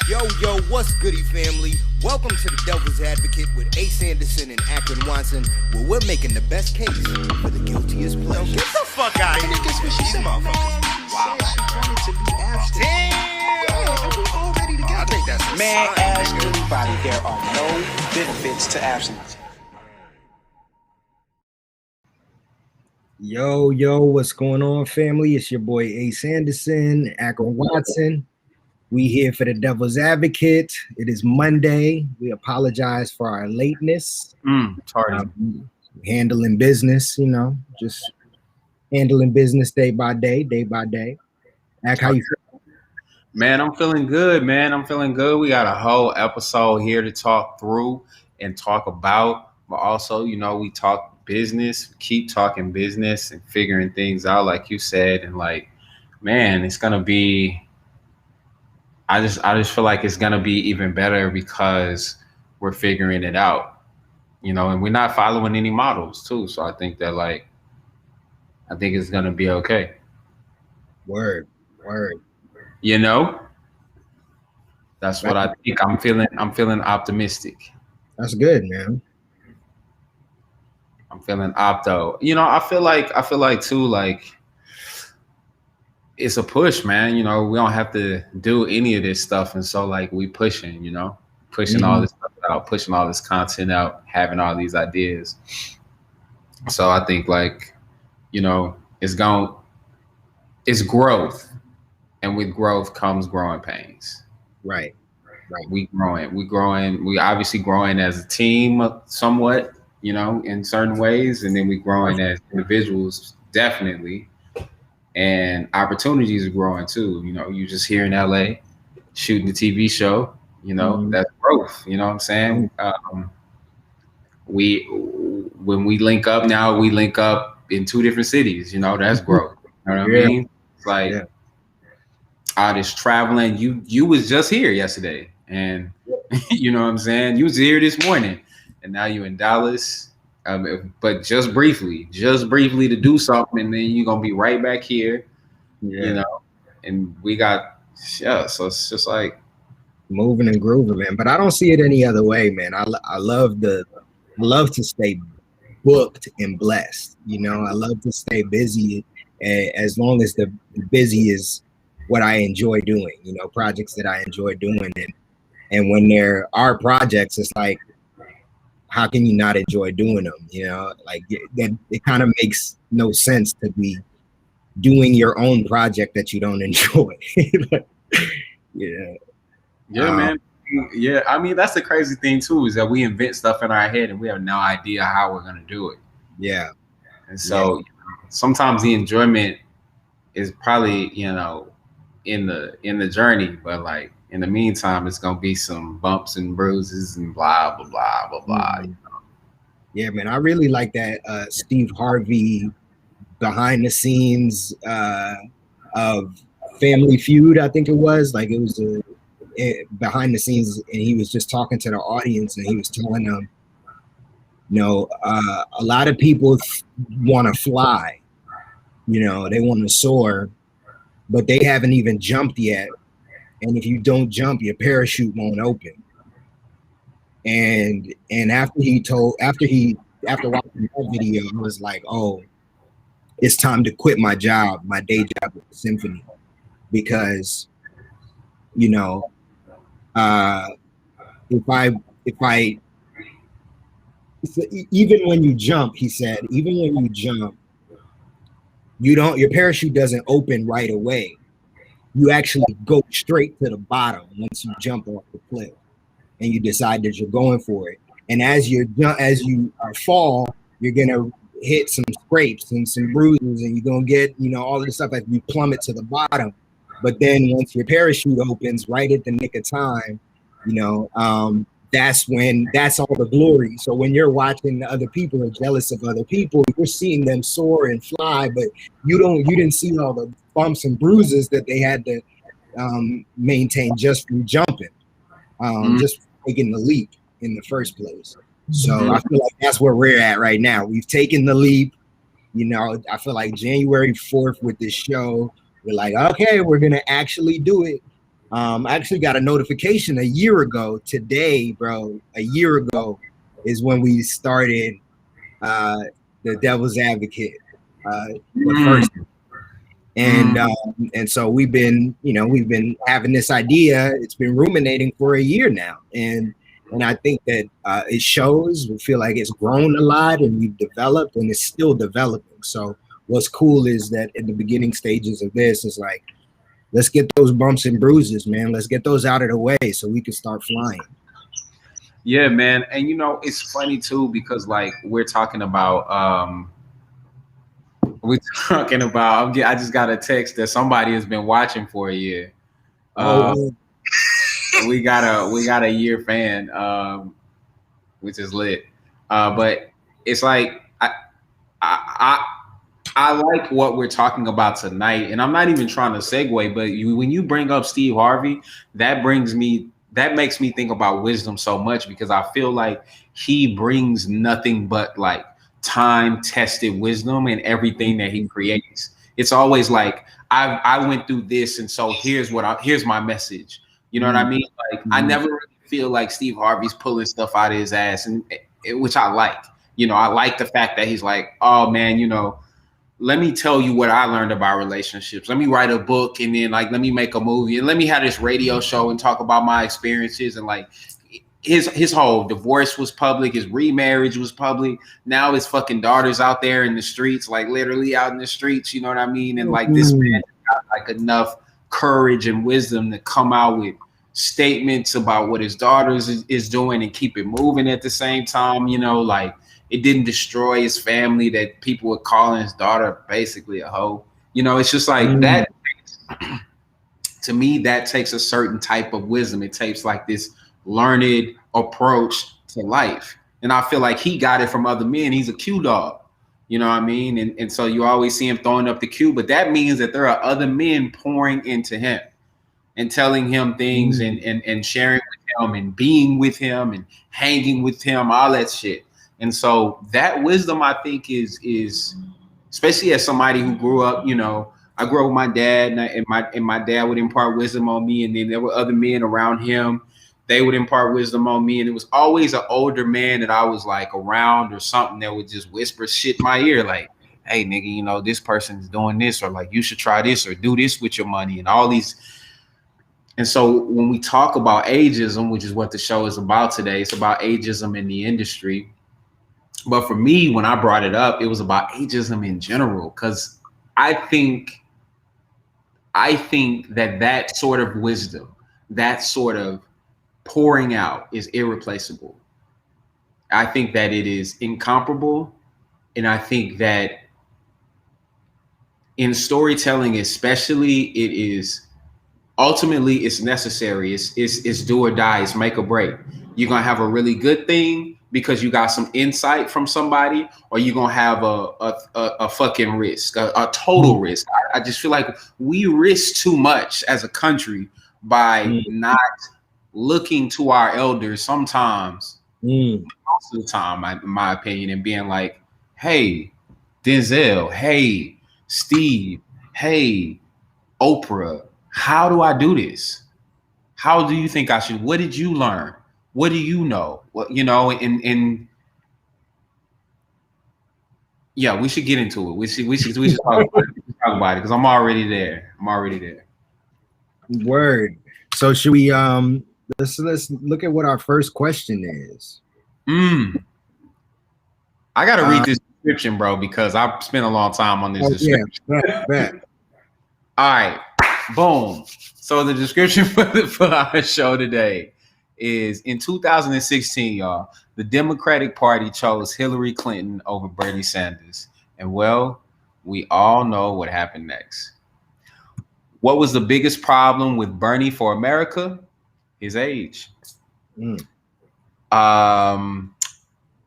Yo, what's goody, family? Welcome to the Devil's Advocate with Anderson and Akron Watson, where we're making the best case for the guiltiest pleasure. Get the fuck out of here. Guess what she said, motherfuckers. Wow. She wanted to be abstinent. Damn. Yeah, and we all ready together. I think that's a Man, sign, ask nigga. anybody, there are no benefits to abstinence. Yo, what's going on, family? It's your boy Ace Anderson, Akron Watson. We here for the Devil's Advocate. It is Monday. We apologize for our lateness. Sorry. Handling business, just handling business day by day. Ak, how you feel? Man, I'm feeling good, We got a whole episode here to talk through and talk about. But also, we talk business, keep talking business and figuring things out, like you said. And man, it's going to be... I just feel like it's gonna be even better because we're figuring it out, and we're not following any models too. So I think that I think it's gonna be okay. Word. That's what I think. I'm feeling optimistic. That's good, man. I'm feeling opto. I feel like too, it's a push, man. We don't have to do any of this stuff. And so we pushing, pushing all this stuff out, pushing all this content out, having all these ideas. So I think it's growth. And with growth comes growing pains. Right. We growing. We obviously growing as a team somewhat, in certain ways. And then we growing as individuals, definitely. And opportunities are growing too. You just here in LA shooting a TV show, that's growth. You know what I'm saying? When we link up now, we link up in 2 different cities, that's growth. You know what I mean? It's all this traveling. You was just here yesterday, and you know what I'm saying? You was here this morning, and now you in Dallas. But just briefly to do something, and then you're gonna be right back here, and we got so it's just moving and grooving, man. But I don't see it any other way, man. I love to stay booked and blessed. I love to stay busy, as long as the busy is what I enjoy doing. Projects that I enjoy doing, and when there are projects, it's like, how can you not enjoy doing them? It kind of makes no sense to be doing your own project that you don't enjoy. Man. Yeah. I mean, that's the crazy thing too, is that we invent stuff in our head and we have no idea how we're going to do it. Yeah. And so sometimes the enjoyment is probably, in the journey, but in the meantime, it's gonna be some bumps and bruises and blah blah blah blah blah. Yeah, man, I really like that Steve Harvey behind the scenes of Family Feud. I think it was behind the scenes, and he was just talking to the audience, and he was telling them, a lot of people want to fly, they want to soar, but they haven't even jumped yet. And if you don't jump, your parachute won't open. And after watching that video, I was like, oh, it's time to quit my day job at the symphony, because if I even when you jump, he said, even when you jump, your parachute doesn't open right away. You actually go straight to the bottom once you jump off the cliff and you decide that you're going for it. And as you fall, you're gonna hit some scrapes and some bruises, and you're gonna get all of this stuff as you plummet to the bottom. But then once your parachute opens right at the nick of time, that's all the glory. So when you're watching the other people are jealous of other people, you're seeing them soar and fly, but you didn't see all the bumps and bruises that they had to maintain just from jumping, just taking the leap in the first place. So I feel like that's where we're at right now. We've taken the leap. I feel like January 4th with this show, we're like, okay, we're gonna actually do it. I actually got a notification a year ago today, bro. A year ago is when we started the Devil's Advocate, the first. And so we've been having this idea. It's been ruminating for a year now, and I think that it shows. We feel like it's grown a lot, and we've developed, and it's still developing. So what's cool is that in the beginning stages of this is like, let's get those bumps and bruises, man. Let's get those out of the way so we can start flying. Yeah, man. And it's funny too, because like we're talking about I just got a text that somebody has been watching for a year. We got a year fan, which is lit. But it's like I like what we're talking about tonight, and I'm not even trying to segue, but when you bring up Steve Harvey, that makes me think about wisdom so much, because I feel like he brings nothing but like time-tested wisdom in everything that he creates. It's always like, I went through this, and so here's my message. You know what I mean? Like I never really feel like Steve Harvey's pulling stuff out of his ass, and which I like. I like the fact that he's like, oh man, let me tell you what I learned about relationships. Let me write a book, and then like let me make a movie, and let me have this radio show and talk about my experiences. And like his whole divorce was public, his remarriage was public. Now his fucking daughter's out there in the streets, like literally out in the streets. You know what I mean? And like this man got like enough courage and wisdom to come out with statements about what his daughter is doing and keep it moving at the same time. Like it didn't destroy his family, that people were calling his daughter basically a hoe. It's just like that. To me, that takes a certain type of wisdom. It takes like this learned approach to life. And I feel like he got it from other men. He's a Q dog. You know what I mean? And so you always see him throwing up the Q, but that means that there are other men pouring into him and telling him things and sharing with him and being with him and hanging with him, all that shit. And so that wisdom, I think, is especially as somebody who grew up, I grew up with my dad, and my dad would impart wisdom on me, and then there were other men around him. They would impart wisdom on me, and it was always an older man that I was like around or something that would just whisper shit in my ear, like, hey, nigga, this person's doing this, or like, you should try this or do this with your money, and all these. And so when we talk about ageism, which is what the show is about today, it's about ageism in the industry. But for me, when I brought it up, it was about ageism in general, because I think that sort of wisdom, that sort of pouring out is irreplaceable. I think that it is incomparable. And I think that in storytelling, especially, it is ultimately it's necessary. It's do or die. It's make or break. You're going to have a really good thing because you got some insight from somebody, or you're going to have a fucking risk, a total risk. I just feel like we risk too much as a country by not looking to our elders sometimes, most of the time, in my opinion, and being like, hey, Denzel, hey, Steve, hey, Oprah, how do I do this? How do you think I should? What did you learn? What do you know? What, and yeah, we should get into it. We should talk about it because I'm already there. Word. So should we let's look at what our first question is. I gotta read this description, bro, because I've spent a long time on this description. Yeah, All right, boom. So the description for our show today is: in 2016, y'all, the Democratic Party chose Hillary Clinton over Bernie Sanders. And well, we all know what happened next. What was the biggest problem with Bernie for America? His age.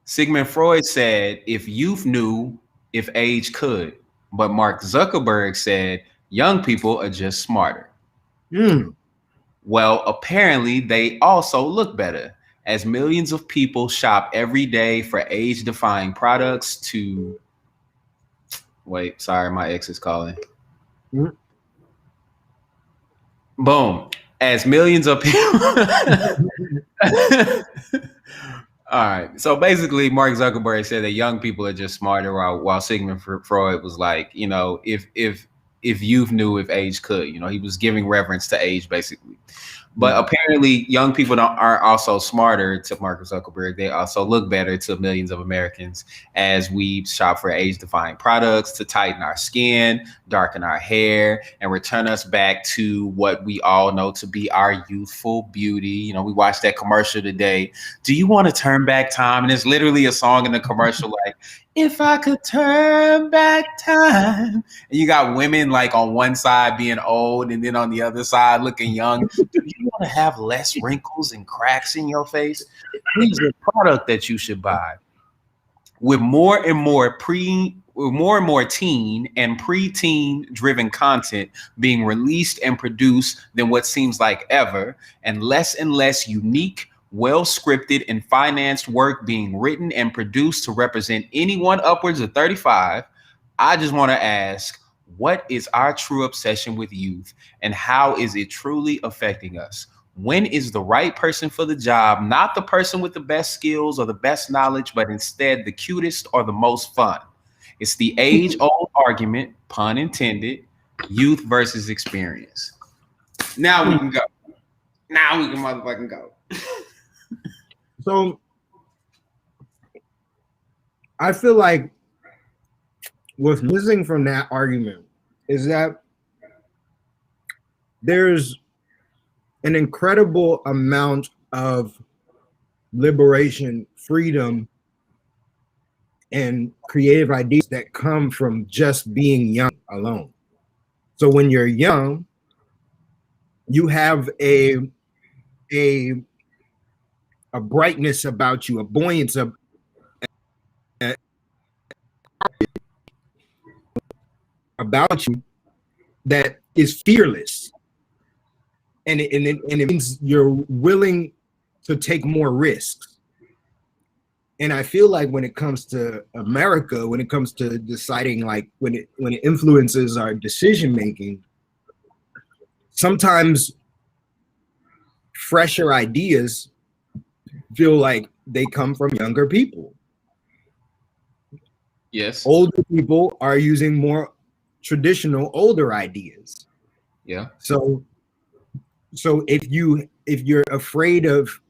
Sigmund Freud said, if youth knew, if age could. But Mark Zuckerberg said, young people are just smarter. Well, apparently they also look better, as millions of people shop every day for age-defying products to... Wait, sorry, my ex is calling. Boom. as millions of people. All right. So basically, Mark Zuckerberg said that young people are just smarter, while Sigmund Freud was like, if youth knew, if age could, he was giving reverence to age, basically. But apparently, young people aren't also smarter to Mark Zuckerberg. They also look better to millions of Americans as we shop for age-defying products to tighten our skin, darken our hair, and return us back to what we all know to be our youthful beauty. We watched that commercial today. Do you want to turn back time? And it's literally a song in the commercial like, if I could turn back time. And you got women like on one side being old and then on the other side looking young. Do you want to have less wrinkles and cracks in your face? Here's a product that you should buy. With more and more teen and pre-teen driven content being released and produced than what seems like ever, and less unique, well-scripted and financed work being written and produced to represent anyone upwards of 35, I just want to ask, what is our true obsession with youth, and how is it truly affecting us? When is the right person for the job, not the person with the best skills or the best knowledge, but instead the cutest or the most fun? It's the age-old argument, pun intended, youth versus experience. Now we can go. Now we can motherfucking go. So I feel like what's missing from that argument is that there's an incredible amount of liberation, freedom, and creative ideas that come from just being young alone. So when you're young, you have a brightness about you, a buoyancy about you that is fearless, and it means you're willing to take more risks. And I feel like when it comes to America, when it comes to deciding, like when it influences our decision making, sometimes fresher ideas feel like they come from younger people. Yes. Older people are using more traditional older ideas. Yeah. So if you're afraid of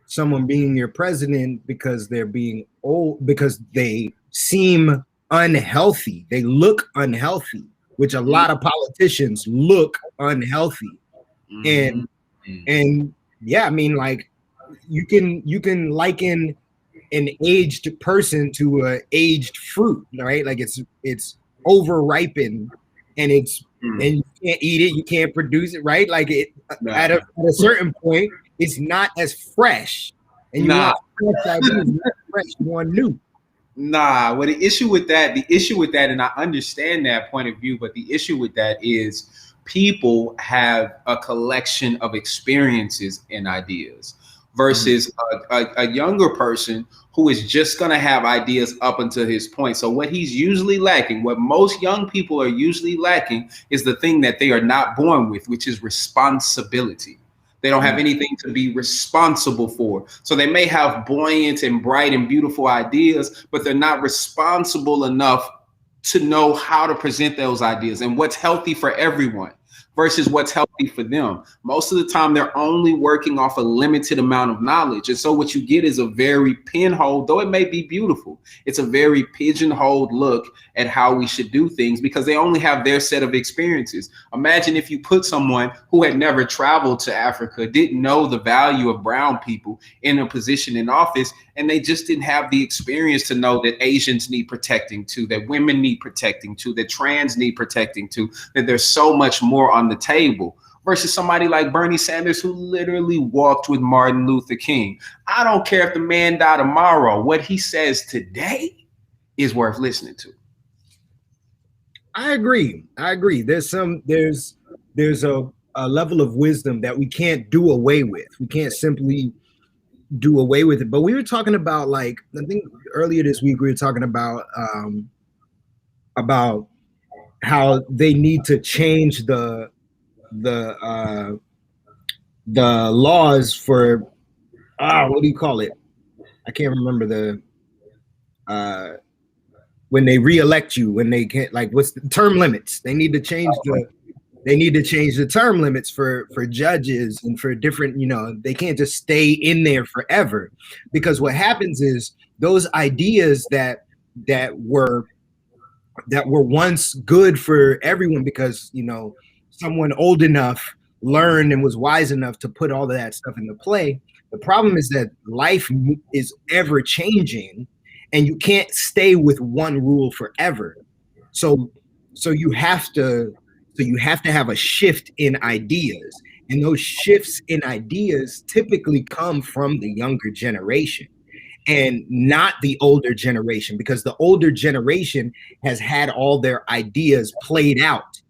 someone being your president because they're being old, because they seem unhealthy, they look unhealthy, which a lot of politicians look unhealthy. And yeah, I mean, like you can liken an aged person to a aged fruit, right? Like it's over ripened and and you can't eat it, you can't produce it, right? Like at a certain point, it's not as fresh. And you want fresh ideas, not fresh, you want new. Well, the issue with that, and I understand that point of view, but the issue with that is people have a collection of experiences and ideas versus a younger person who is just going to have ideas up until his point. So what he's usually lacking, what most young people are usually lacking, is the thing that they are not born with, which is responsibility. They don't have anything to be responsible for. So they may have buoyant and bright and beautiful ideas, but they're not responsible enough to know how to present those ideas and what's healthy for everyone versus what's healthy for them. Most of the time, they're only working off a limited amount of knowledge. And so what you get is a very pinhole, though it may be beautiful, it's a very pigeonholed look at how we should do things because they only have their set of experiences. Imagine if you put someone who had never traveled to Africa, didn't know the value of brown people in a position in office, and they just didn't have the experience to know that Asians need protecting too, that women need protecting too, that trans need protecting too, that there's so much more on the table versus somebody like Bernie Sanders who literally walked with Martin Luther King. I don't care if the man died tomorrow. What he says today is worth listening to. I agree. There's a level of wisdom that we can't do away with. We can't simply do away with it. But we were talking about, like, I think earlier this week we were talking about how they need to change the the laws for what do you call it? I can't remember the when they reelect you, when they get like what's the term limits? They need to change the term limits for judges and for different, they can't just stay in there forever, because what happens is those ideas that were once good for everyone because someone old enough learned and was wise enough to put all of that stuff into play. The problem is that life is ever changing and you can't stay with one rule forever. So you have to have a shift in ideas, and those shifts in ideas typically come from the younger generation and not the older generation, because the older generation has had all their ideas played out,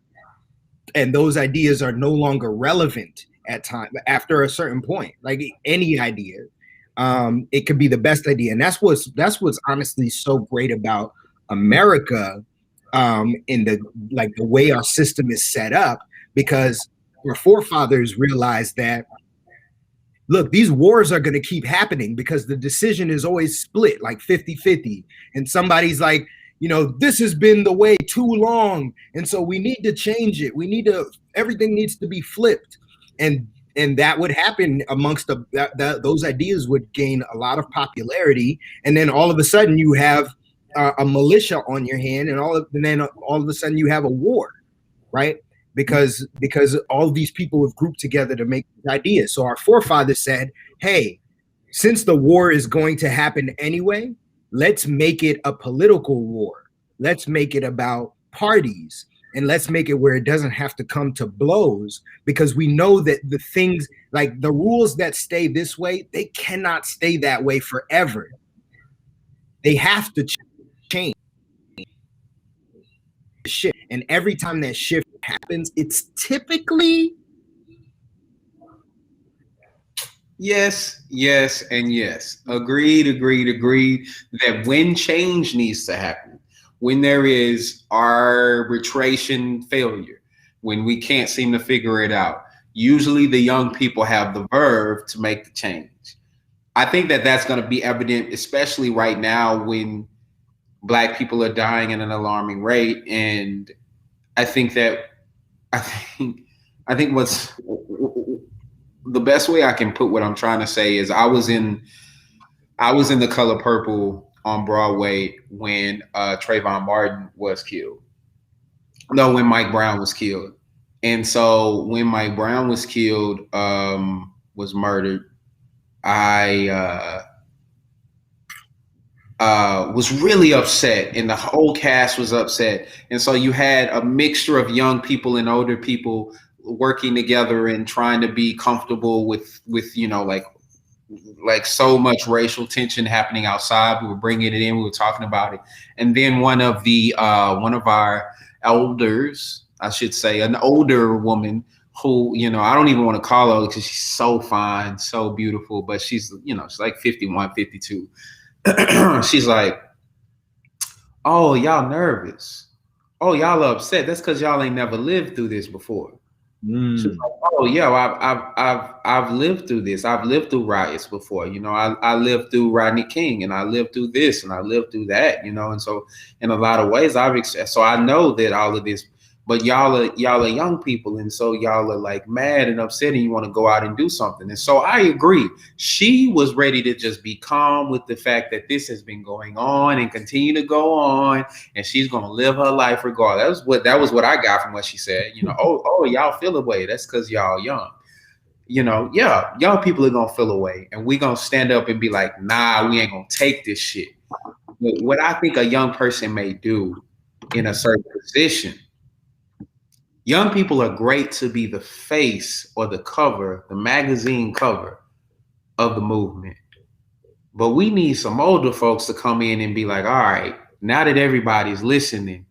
and those ideas are no longer relevant at time after a certain point. Like any idea, it could be the best idea, and that's what's honestly so great about America, in the way our system is set up, because our forefathers realized that, look, these wars are going to keep happening because the decision is always split like 50-50, and somebody's like, this has been the way too long, and so we need to change it. Everything needs to be flipped, and that would happen amongst those ideas would gain a lot of popularity, and then all of a sudden you have a militia on your hand, and then all of a sudden you have a war, right? Because all of these people have grouped together to make ideas. So our forefathers said, hey, since the war is going to happen anyway, let's make it a political war. Let's make it about parties, and let's make it where it doesn't have to come to blows, because we know that the things, like the rules that stay this way, they cannot stay that way forever. They have to change. Shift. And every time that shift happens, it's typically yes, and yes. Agreed that when change needs to happen, when there is arbitration failure, when we can't seem to figure it out, usually the young people have the verve to make the change. I think that that's going to be evident, especially right now when Black people are dying at an alarming rate. And I think what's the best way I can put what I'm trying to say is I was in The Color Purple on Broadway when Trayvon Martin was killed. No, when Mike Brown was killed. And so when Mike Brown was killed, was murdered, I was really upset, and the whole cast was upset. And so you had a mixture of young people and older people working together and trying to be comfortable with like so much racial tension happening outside. We were bringing it in, we were talking about it. And then one of our elders, I should say, an older woman who, I don't even want to call her because she's so fine, so beautiful, but she's like 51, 52. She's like, oh, y'all nervous. Oh, y'all are upset. That's because y'all ain't never lived through this before. She's like, oh yeah, I've lived through this. I've lived through riots before. I lived through Rodney King, and I lived through this, and I lived through that. And so in a lot of ways, so I know that all of this. But y'all are young people, and so y'all are like mad and upset, and you want to go out and do something. And so I agree. She was ready to just be calm with the fact that this has been going on and continue to go on, and she's gonna live her life regardless. That was what I got from what she said. Oh, y'all feel away. That's because y'all young. Yeah, young people are gonna feel away, and we gonna stand up and be like, nah, we ain't gonna take this shit. What I think a young person may do in a certain position. Young people are great to be the face or the cover, the magazine cover of the movement. But we need some older folks to come in and be like, all right, now that everybody's listening,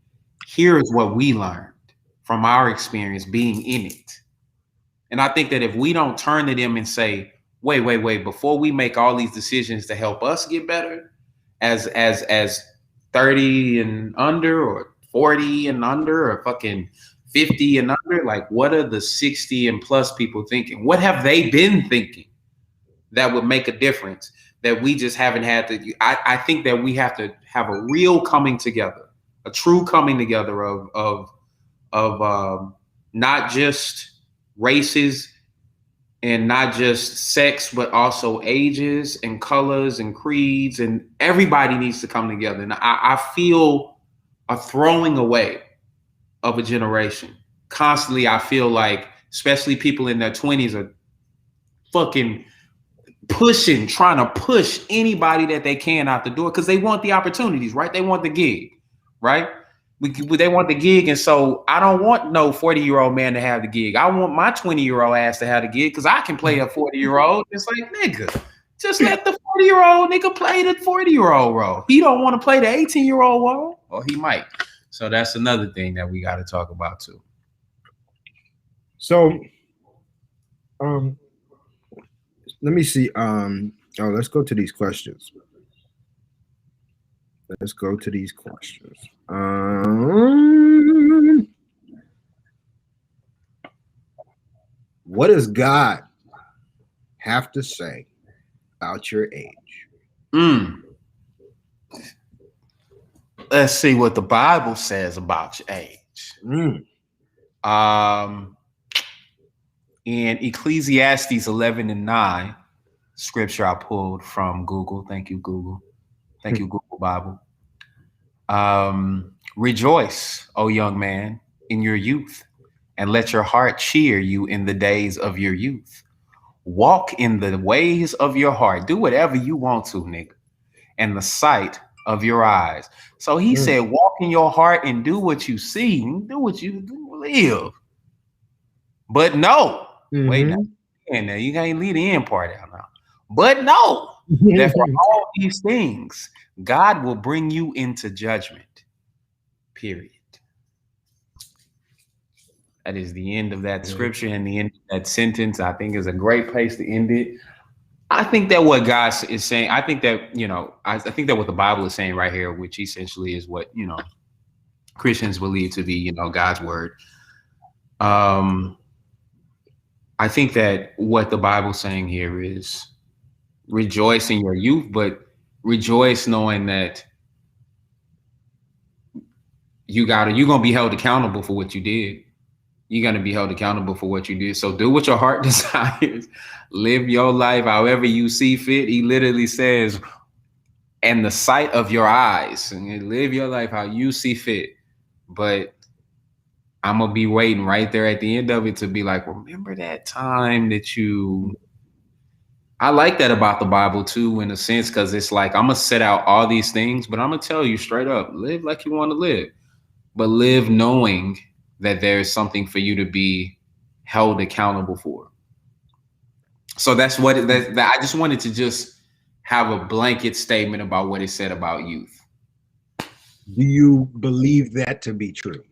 here's what we learned from our experience being in it. And I think that if we don't turn to them and say, wait, before we make all these decisions to help us get better as 30 and under or 40 and under or fucking 50 and under, like what are the 60 and plus people thinking? What have they been thinking that would make a difference that we just haven't had to? I think that we have to have a real coming together, a true coming together of not just races and not just sex, but also ages and colors and creeds, and everybody needs to come together. And I feel a throwing away of a generation. Constantly, I feel like, especially people in their 20s are fucking pushing, trying to push anybody that they can out the door because they want the opportunities, right? They want the gig, right? They want the gig. And so I don't want no 40-year-old man to have the gig. I want my 20-year-old ass to have the gig because I can play a 40-year-old. It's like, nigga, just let the 40-year-old nigga play the 40-year-old role. He don't want to play the 18-year-old role, or he might. So that's another thing that we got to talk about too. So, let me see. Let's go to these questions. Let's go to these questions. What does God have to say about your age? Let's see what the Bible says about your age. In Ecclesiastes 11:9, scripture I pulled from Google. Thank you, Google. Thank you, Google Bible. Rejoice, O young man, in your youth, and let your heart cheer you in the days of your youth. Walk in the ways of your heart. Do whatever you want to, nigga, and the sight of your eyes. So he said, walk in your heart and do what you see, do what you do, live. But no, wait, now you can't leave the end part out now. But no, that for all these things, God will bring you into judgment. Period. That is the end of that scripture, and the end of that sentence, I think, is a great place to end it. I think that what God is saying, I think that what the Bible is saying right here, which essentially is what, Christians believe to be, God's word. I think that what the Bible's saying here is rejoice in your youth, but rejoice knowing that you're going to be held accountable for what you did. You're going to be held accountable for what you did. So do what your heart desires. Live your life however you see fit. He literally says, and the sight of your eyes, and live your life how you see fit. But I'm going to be waiting right there at the end of it to be like, remember that time that I like that about the Bible too, in a sense, because it's like, I'm going to set out all these things, but I'm going to tell you straight up, live like you want to live, but live knowing that there is something for you to be held accountable for. So that's what I just wanted to just have a blanket statement about what it said about youth. Do you believe that to be true?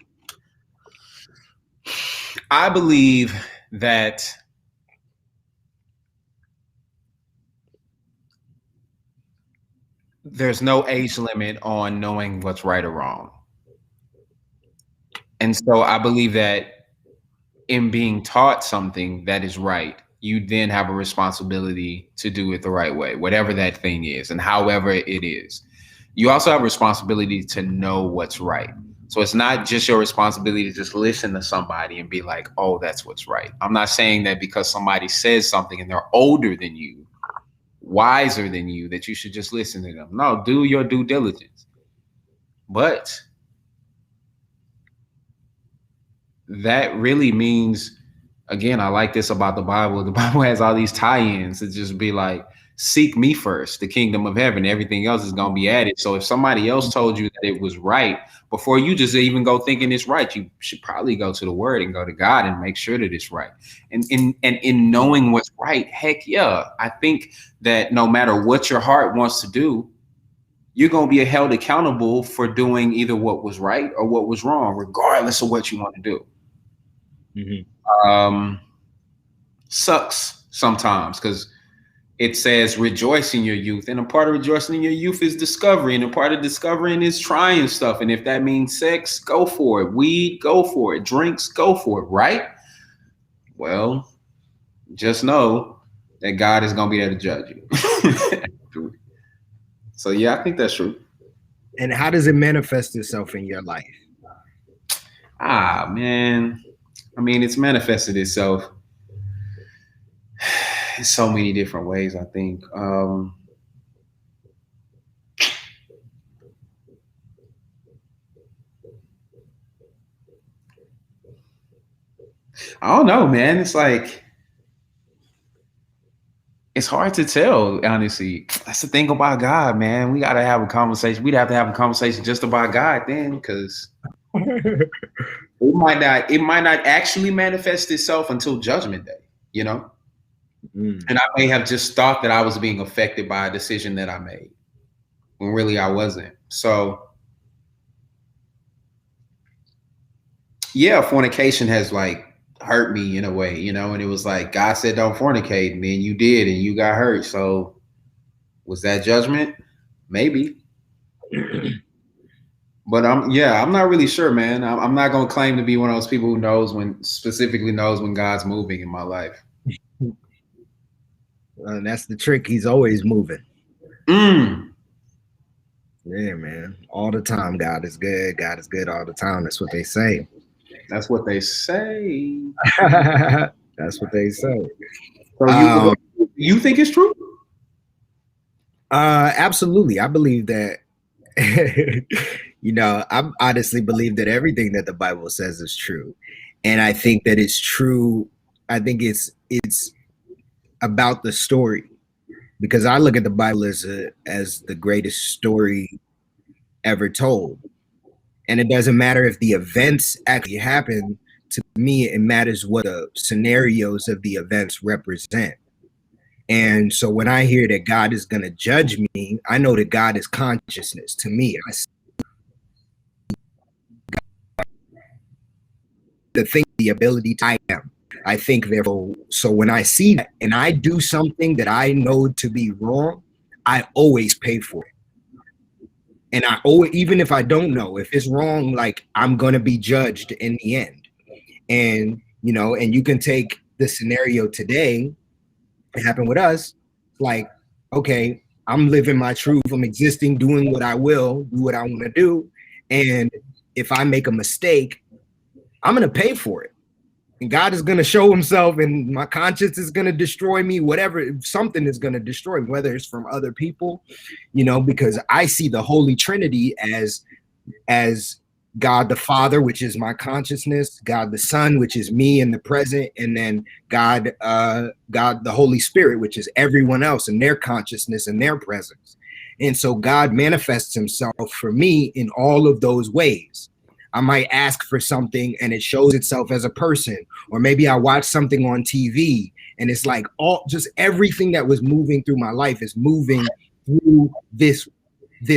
I believe that there's no age limit on knowing what's right or wrong. And so I believe that in being taught something that is right, you then have a responsibility to do it the right way, whatever that thing is and however it is. You also have a responsibility to know what's right. So it's not just your responsibility to just listen to somebody and be like, oh, that's what's right. I'm not saying that because somebody says something and they're older than you, wiser than you, that you should just listen to them. No, do your due diligence. But that really means, again, I like this about the Bible. The Bible has all these tie-ins to just be like, seek me first, the kingdom of heaven. Everything else is going to be added. So if somebody else told you that it was right, before you just even go thinking it's right, you should probably go to the word and go to God and make sure that it's right. And in knowing what's right, heck yeah, I think that no matter what your heart wants to do, you're going to be held accountable for doing either what was right or what was wrong, regardless of what you want to do. Sucks sometimes because it says rejoice in your youth. And a part of rejoicing in your youth is discovery. And a part of discovering is trying stuff. And if that means sex, go for it. Weed, go for it. Drinks, go for it, right? Well, just know that God is going to be there to judge you. So, yeah, I think that's true. And how does it manifest itself in your life? Man. I mean, it's manifested itself in so many different ways, I think. I don't know, man. It's like, it's hard to tell, honestly. That's the thing about God, man. We got to have a conversation. We'd have to have a conversation just about God then, because it might not actually manifest itself until Judgment Day, you know? And I may have just thought that I was being affected by a decision that I made when really I wasn't. So, yeah, fornication has like hurt me in a way, you know, and it was like God said don't fornicate, and then you did and you got hurt. So was that judgment? Maybe. But I'm not really sure, man. I'm not gonna claim to be one of those people who specifically knows when God's moving in my life. And that's the trick. He's always moving. Yeah, man. All the time, God is good. God is good all the time. That's what they say. That's what they say. That's what they say. So you think it's true? Absolutely. I believe that, you know, I honestly believe that everything that the Bible says is true. And I think that it's true. I think it's about the story, because I look at the Bible as the greatest story ever told. And it doesn't matter if the events actually happen. To me, it matters what the scenarios of the events represent. And so when I hear that God is going to judge me, I know that God is consciousness. To me, I see the ability to I am. I think therefore, so when I see that and I do something that I know to be wrong, I always pay for it. And I always, even if I don't know, if it's wrong, like I'm going to be judged in the end. And, you know, and you can take the scenario today, it happened with us, like, okay, I'm living my truth, I'm existing, doing what I will, do what I want to do. And if I make a mistake, I'm going to pay for it. And God is going to show himself, and my conscience is going to destroy me, whatever, something is going to destroy me, whether it's from other people, you know, because I see the Holy Trinity as God the Father, which is my consciousness, God the Son, which is me in the present, and then God the Holy Spirit, which is everyone else and their consciousness and their presence. And so God manifests himself for me in all of those ways. I might ask for something and it shows itself as a person, or maybe I watch something on TV and it's like just everything that was moving through my life is moving through this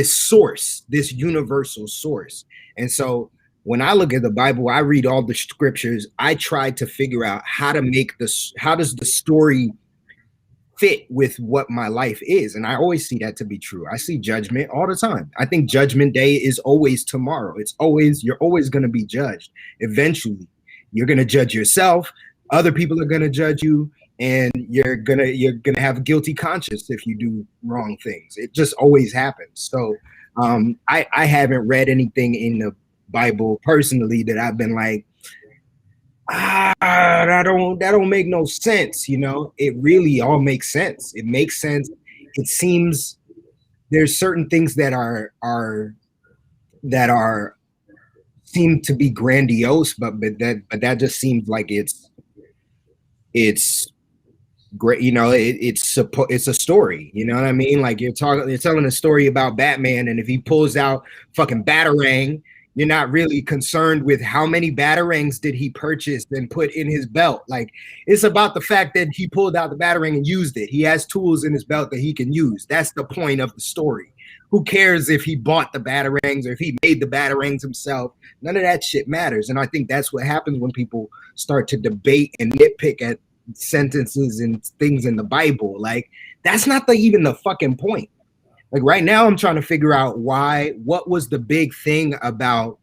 source, this universal source. And so when I look at the Bible, I read all the scriptures. I try to figure out how does the story fit with what my life is. And I always see that to be true. I see judgment all the time. I think Judgment Day is always tomorrow. You're always going to be judged. Eventually, you're going to judge yourself. Other people are going to judge you, and you're going to have a guilty conscience if you do wrong things. It just always happens. So I haven't read anything in the Bible personally that I've been like, that don't make no sense. You know, it really all makes sense. It makes sense. It seems there's certain things that seem to be grandiose, but that just seems like it's great. You know, it's a story. You know what I mean? Like you're telling a story about Batman, and if he pulls out fucking Batarang, you're not really concerned with how many Batarangs did he purchase and put in his belt. Like, it's about the fact that he pulled out the Batarang and used it. He has tools in his belt that he can use. That's the point of the story. Who cares if he bought the Batarangs or if he made the Batarangs himself? None of that shit matters. And I think that's what happens when people start to debate and nitpick at sentences and things in the Bible. Like, That's not even the fucking point. Like right now, I'm trying to figure out what was the big thing about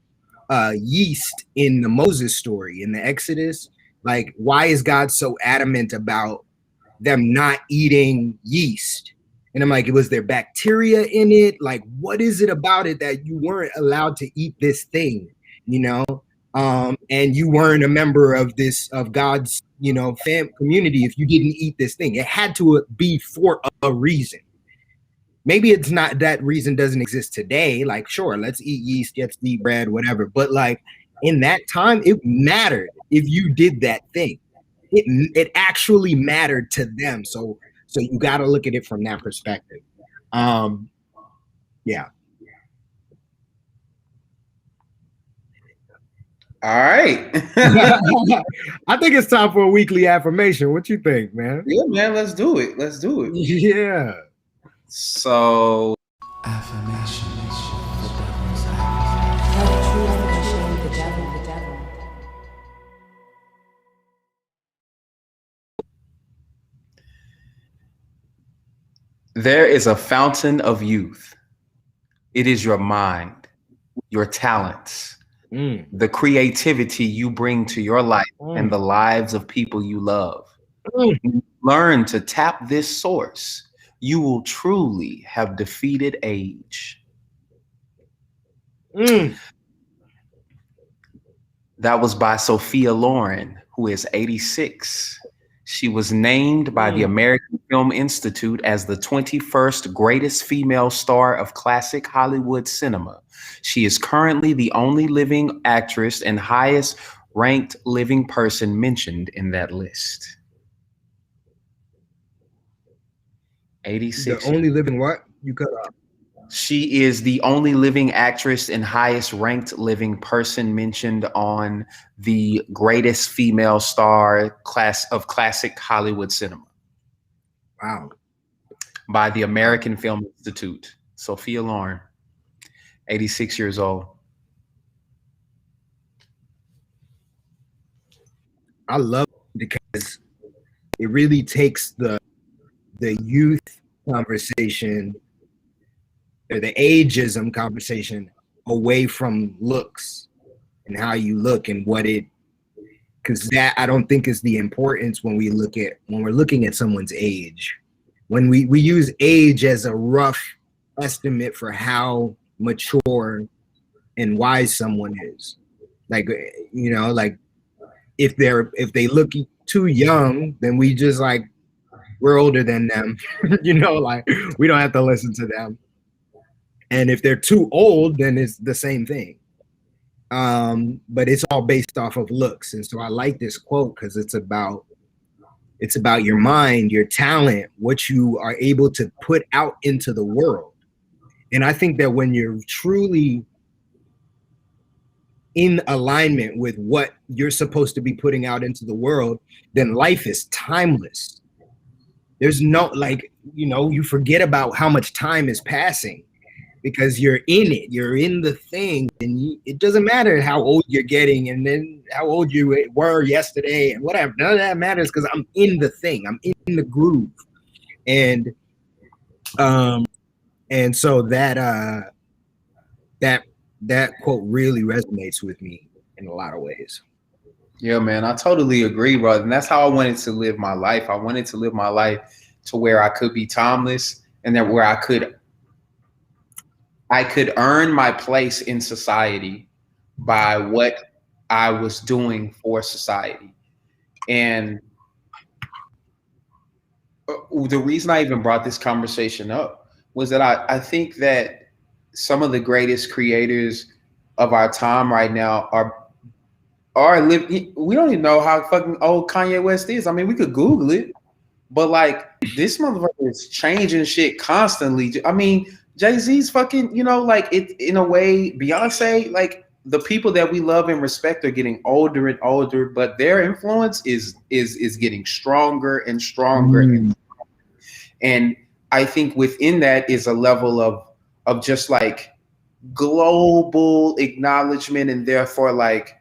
yeast in the Moses story, in the Exodus? Like, why is God so adamant about them not eating yeast? And I'm like, was there bacteria in it? Like, what is it about it that you weren't allowed to eat this thing, you know? And you weren't a member of God's, community if you didn't eat this thing. It had to be for a reason. Maybe it's not, that reason doesn't exist today. Like, sure, let's eat yeast, let's eat bread, whatever. But like in that time, it mattered if you did that thing. It actually mattered to them. So you got to look at it from that perspective. Yeah. All right. I think it's time for a weekly affirmation. What you think, man? Yeah, man, let's do it. Let's do it. Yeah. So, Affirmation. there is a fountain of youth. It is your mind, your talents, the creativity you bring to your life and the lives of people you love. Learn to tap this source. You will truly have defeated age. That was by Sophia Loren, who is 86. She was named by the American Film Institute as the 21st greatest female star of classic Hollywood cinema. She is currently the only living actress and highest ranked living person mentioned in that list. 86. The only living what? You cut off. She is the only living actress and highest ranked living person mentioned on the greatest female star class of classic Hollywood cinema. Wow. By the American Film Institute. Sophia Loren, 86 years old. I love it because it really takes the youth conversation or the ageism conversation away from looks and how you look and what it, because that I don't think is the importance when we're looking at someone's age. When we use age as a rough estimate for how mature and wise someone is. Like, like if they look too young, then we just like, we're older than them, like we don't have to listen to them. And if they're too old, then it's the same thing. But it's all based off of looks. And so I like this quote because it's about your mind, your talent, what you are able to put out into the world. And I think that when you're truly in alignment with what you're supposed to be putting out into the world, then life is timeless. There's no, you forget about how much time is passing because you're in it, you're in the thing, and it doesn't matter how old you're getting and then how old you were yesterday and whatever. None of that matters because I'm in the thing, I'm in the groove. And so that quote really resonates with me in a lot of ways. Yeah, man, I totally agree, brother. And that's how I wanted to live my life. I wanted to live my life to where I could be timeless and that where I could earn my place in society by what I was doing for society. And the reason I even brought this conversation up was that I think that some of the greatest creators of our time right now are living. We don't even know how fucking old Kanye West is. I mean, we could Google it, but like this motherfucker is changing shit constantly. I mean, Jay-Z's fucking, like it in a way, Beyonce, like the people that we love and respect are getting older and older, but their influence is getting stronger and stronger. And I think within that is a level of just like global acknowledgement and therefore like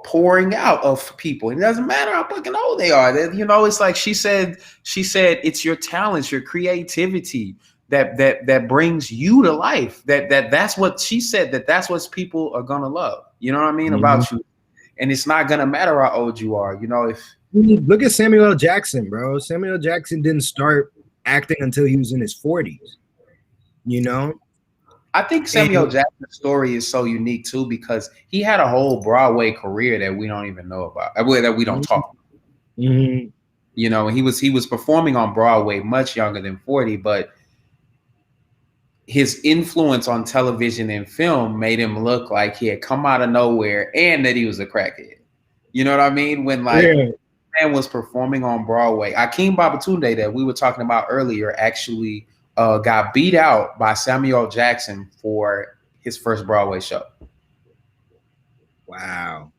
pouring out of people. It doesn't matter how fucking old they are. It's like she said it's your talents, your creativity that brings you to life. That's what she said, that's what people are gonna love. You know what I mean? About you. And it's not gonna matter how old you are. If look at Samuel L. Jackson, bro. Samuel L. Jackson didn't start acting until he was in his 40s. I think Samuel Jackson's story is so unique too, because he had a whole Broadway career that we don't even know about, that we don't talk about. And he was performing on Broadway much younger than 40, but his influence on television and film made him look like he had come out of nowhere and that he was a crackhead. You know what I mean? When man was performing on Broadway, Akeem Babatunde that we were talking about earlier actually got beat out by Samuel Jackson for his first Broadway show. Wow.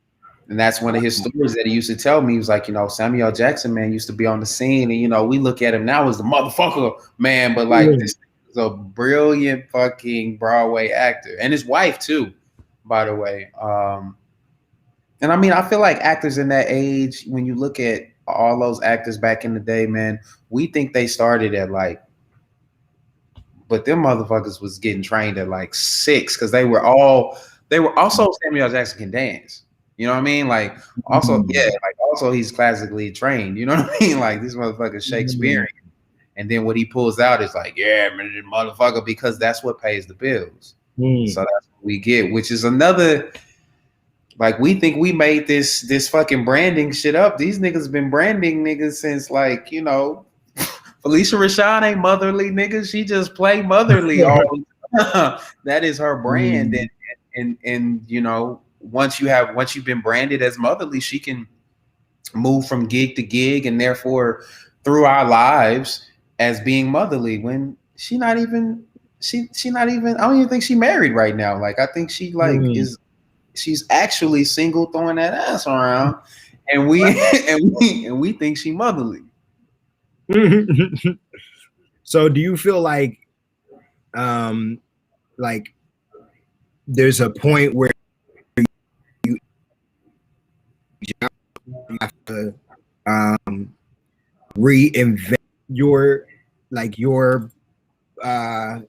And that's one of his stories that he used to tell me. He was like, Samuel Jackson, man, used to be on the scene, and we look at him now as the motherfucker, man, but like this is a brilliant fucking Broadway actor, and his wife too, by the way. And I mean, I feel like actors in that age, when you look at all those actors back in the day, man, we think they started at but them motherfuckers was getting trained at 6, because they were also Samuel Jackson can dance. You know what I mean? Also he's classically trained. You know what I mean? Like, this motherfucker's Shakespearean. And then what he pulls out is like, yeah, man, this motherfucker, because that's what pays the bills. So that's what we get, which is another, we think we made this fucking branding shit up. These niggas been branding niggas since Felicia Rashad ain't motherly, nigga. She just play motherly all the time. That is her brand. And once you've been branded as motherly, she can move from gig to gig, and therefore through our lives as being motherly, when she not even I don't even think she married right now. I think she she's actually single, throwing that ass around, and we think she motherly. So do you feel like there's a point where you have to reinvent your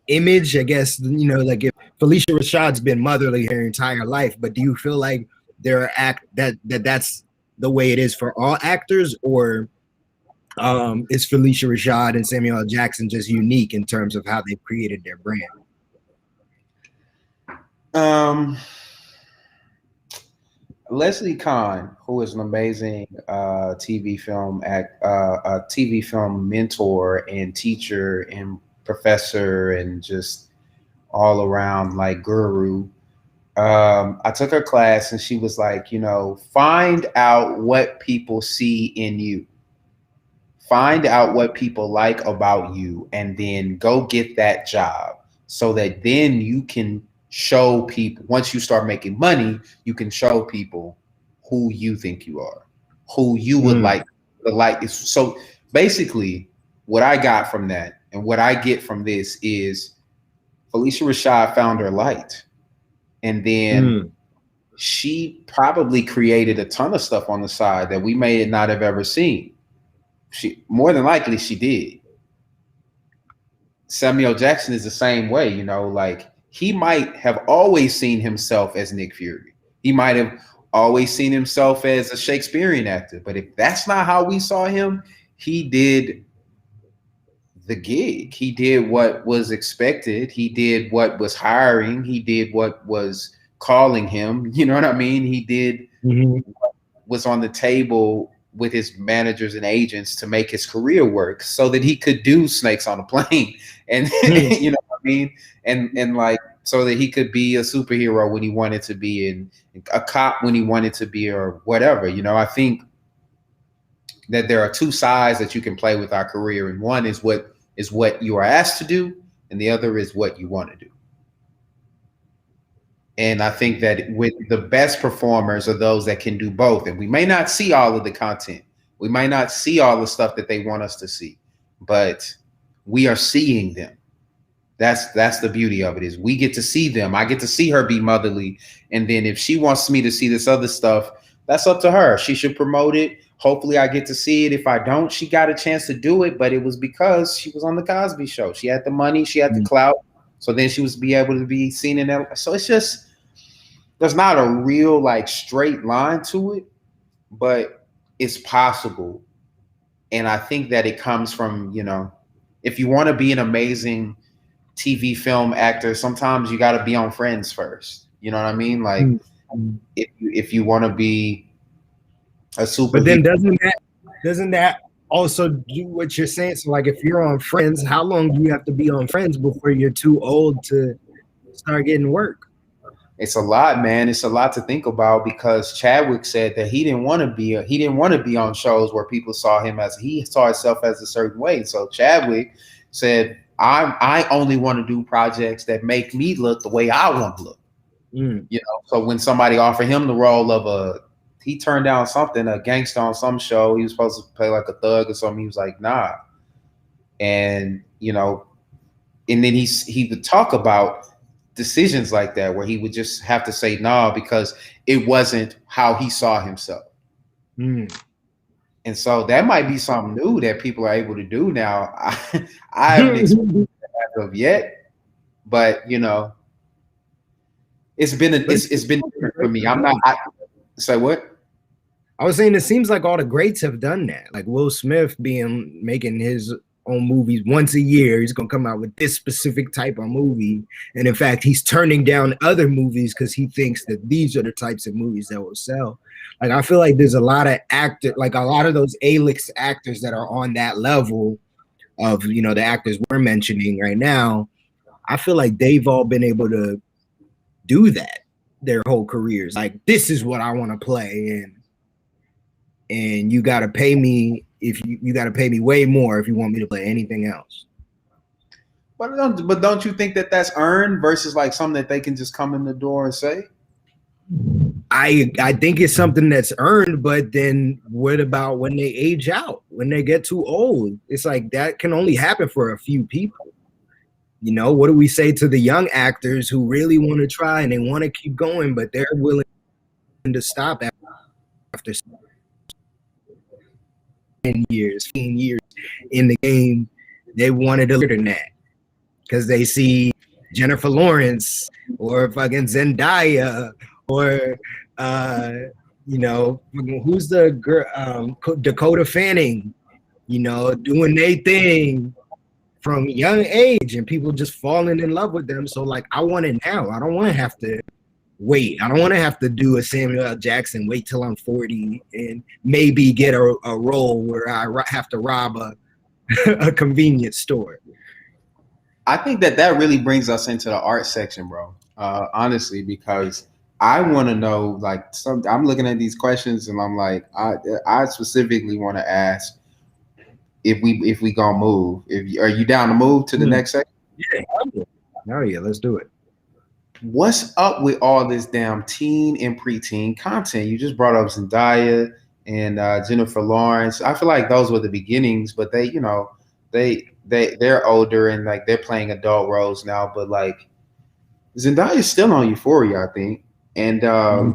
image, I guess, if Felicia Rashad's been motherly her entire life, but do you feel like that's the way it is for all actors, or is Felicia Rashad and Samuel L. Jackson just unique in terms of how they've created their brand? Leslie Kahn, who is an amazing TV film mentor and teacher and professor and just all around guru. I took her class and she was like, find out what people see in you. Find out what people like about you, and then go get that job, so that then you can show people, once you start making money, you can show people who you think you are, who you would like. So basically what I got from that and what I get from this is Felicia Rashad found her light, and then she probably created a ton of stuff on the side that we may not have ever seen. She more than likely she did. Samuel Jackson is the same way, he might have always seen himself as Nick Fury. He might have always seen himself as a Shakespearean actor, but if that's not how we saw him, he did the gig. He did what was expected. He did what was hiring. He did what was calling him. You know what I mean? He did what was on the table with his managers and agents to make his career work, so that he could do Snakes on a Plane, and you know what I mean, and so that he could be a superhero when he wanted to be, and a cop when he wanted to be, or whatever. I think that there are two sides that you can play with our career, and one is what you are asked to do, and the other is what you want to do. And I think that with the best performers are those that can do both. And we may not see all of the content. We might not see all the stuff that they want us to see, but we are seeing them. That's the beauty of it, is we get to see them. I get to see her be motherly. And then if she wants me to see this other stuff, that's up to her. She should promote it. Hopefully I get to see it. If I don't, she got a chance to do it, but it was because she was on the Cosby Show. She had the money, she had the clout. So then she was be able to be seen in that. So it's just, there's not a real like straight line to it, but it's possible. And I think that it comes from, you know, if you want to be an amazing TV film actor, sometimes you got to be on Friends first. You know what I mean? Like if you want to be a super. But then doesn't that also do what you're saying? So like if you're on Friends, how long do you have to be on Friends before you're too old to start getting work? It's a lot, man. It's a lot to think about, because Chadwick said that he didn't want to be on shows where people saw him as, he saw himself as a certain way. So Chadwick said, I only want to do projects that make me look the way I want to look. You know, so when somebody offered him the role of he turned down something, a gangster on some show, he was supposed to play like a thug or something. He was like, nah. And, you know, and then he would talk about decisions like that, where he would just have to say nah because it wasn't how he saw himself. And so that might be something new that people are able to do now. I haven't experienced that as of yet, but you know, it's been different for me. Say what? I was saying it seems like all the greats have done that. Like Will Smith making his own movies once a year. He's gonna come out with this specific type of movie, and in fact, he's turning down other movies because he thinks that these are the types of movies that will sell. Like I feel like there's a lot of like a lot of those A-list actors that are on that level of, you know, the actors we're mentioning right now. I feel like they've all been able to do that their whole careers. Like, this is what I want to play, and you got to pay me. If you got to pay me way more if you want me to play anything else. But don't you think that that's earned versus like something that they can just come in the door and say? I think it's something that's earned, but then what about when they age out, when they get too old? It's like that can only happen for a few people. You know, what do we say to the young actors who really want to try and they want to keep going, but they're willing to stop after 10 years, 15 years in the game? They wanted to learn that because they see Jennifer Lawrence or fucking Zendaya or you know, who's the girl, Dakota Fanning, you know, doing their thing from young age, and people just falling in love with them. So like, I want it now. I don't want to have to wait. I don't want to have to do a Samuel L. Jackson, wait till I'm 40 and maybe get a role where I have to rob a convenience store. I think that really brings us into the art section, bro. Honestly, because I want to know, like, I'm looking at these questions and I'm like, I specifically want to ask if we gonna move. Are you down to move to the next section? Yeah. Oh yeah, let's do it. What's up with all this damn teen and preteen content? You just brought up Zendaya and Jennifer Lawrence. I feel like those were the beginnings, but they, you know, they're older and like they're playing adult roles now. But like Zendaya is still on Euphoria, I think, and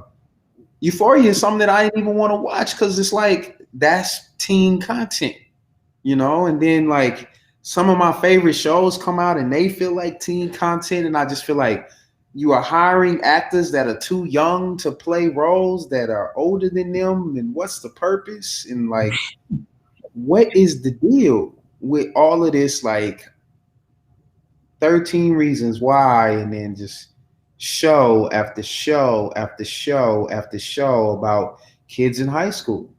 Euphoria is something that I didn't even want to watch because it's like that's teen content, you know. And then like some of my favorite shows come out and they feel like teen content, and I just feel like you are hiring actors that are too young to play roles that are older than them, and what's the purpose? And like, what is the deal with all of this? Like 13 Reasons Why, and then just show after show after show after show about kids in high school.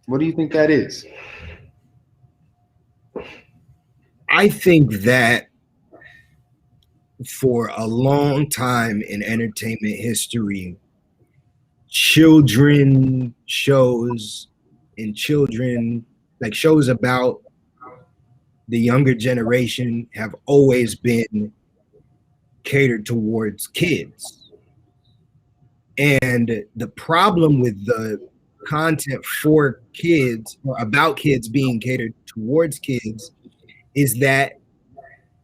What do you think that is? I think that for a long time in entertainment history, children shows and like shows about the younger generation have always been catered towards kids. And the problem with the content for kids or about kids being catered towards kids is that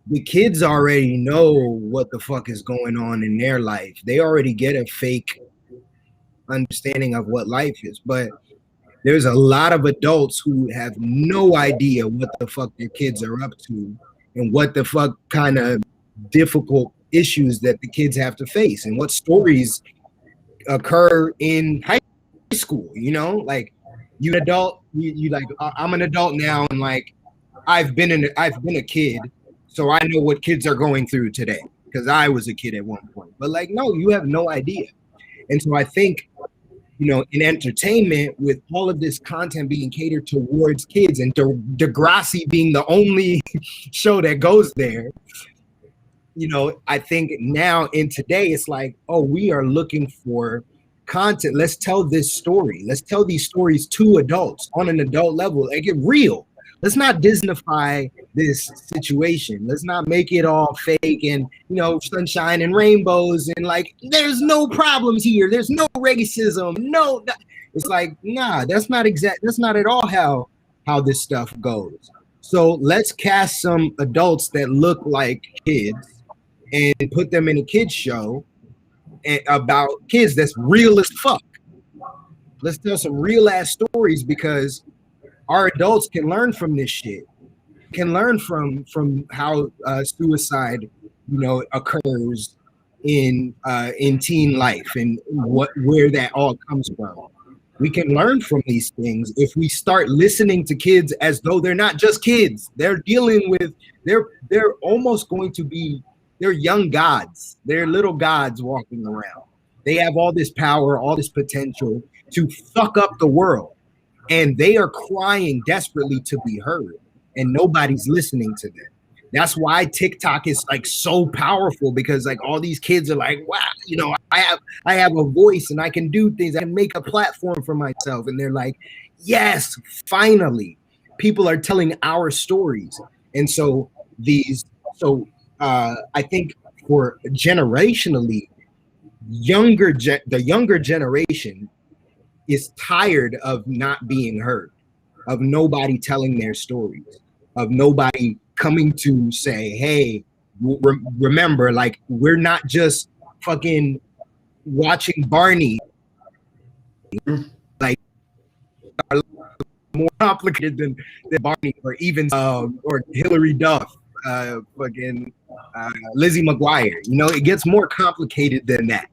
the kids already know what the fuck is going on in their life. They already get a fake understanding of what life is. But there's a lot of adults who have no idea what the fuck their kids are up to and what the fuck kind of difficult issues that the kids have to face and what stories occur in high school. You know, like you an adult, you like, I'm an adult now, and like I've been a kid, so I know what kids are going through today because I was a kid at one point. But like, no, you have no idea. And so I think, you know, in entertainment, with all of this content being catered towards kids and Degrassi being the only show that goes there, you know, I think now in today, it's like, oh, we are looking for content. Let's tell this story. Let's tell these stories to adults on an adult level. Like, get real. Let's not Disneyfy this situation. Let's not make it all fake and, you know, sunshine and rainbows and like, there's no problems here. There's no racism. No, it's like, nah, that's not at all how this stuff goes. So let's cast some adults that look like kids and put them in a kids show about kids that's real as fuck. Let's tell some real ass stories because our adults can learn from this shit, can learn from how suicide, you know, occurs in teen life and where that all comes from. We can learn from these things if we start listening to kids as though they're not just kids. They're dealing with, they're almost going to be, they're young gods. They're little gods walking around. They have all this power, all this potential to fuck up the world. And they are crying desperately to be heard, and nobody's listening to them. That's why TikTok is like so powerful, because like all these kids are like, wow, you know, I have a voice and I can do things. I can make a platform for myself. And they're like, yes, finally, people are telling our stories. And so I think for generationally, the younger generation is tired of not being heard, of nobody telling their stories, of nobody coming to say, hey, remember, like, we're not just fucking watching Barney. Like, are more complicated than Barney or even or Hillary Duff, Lizzie McGuire. You know, it gets more complicated than that.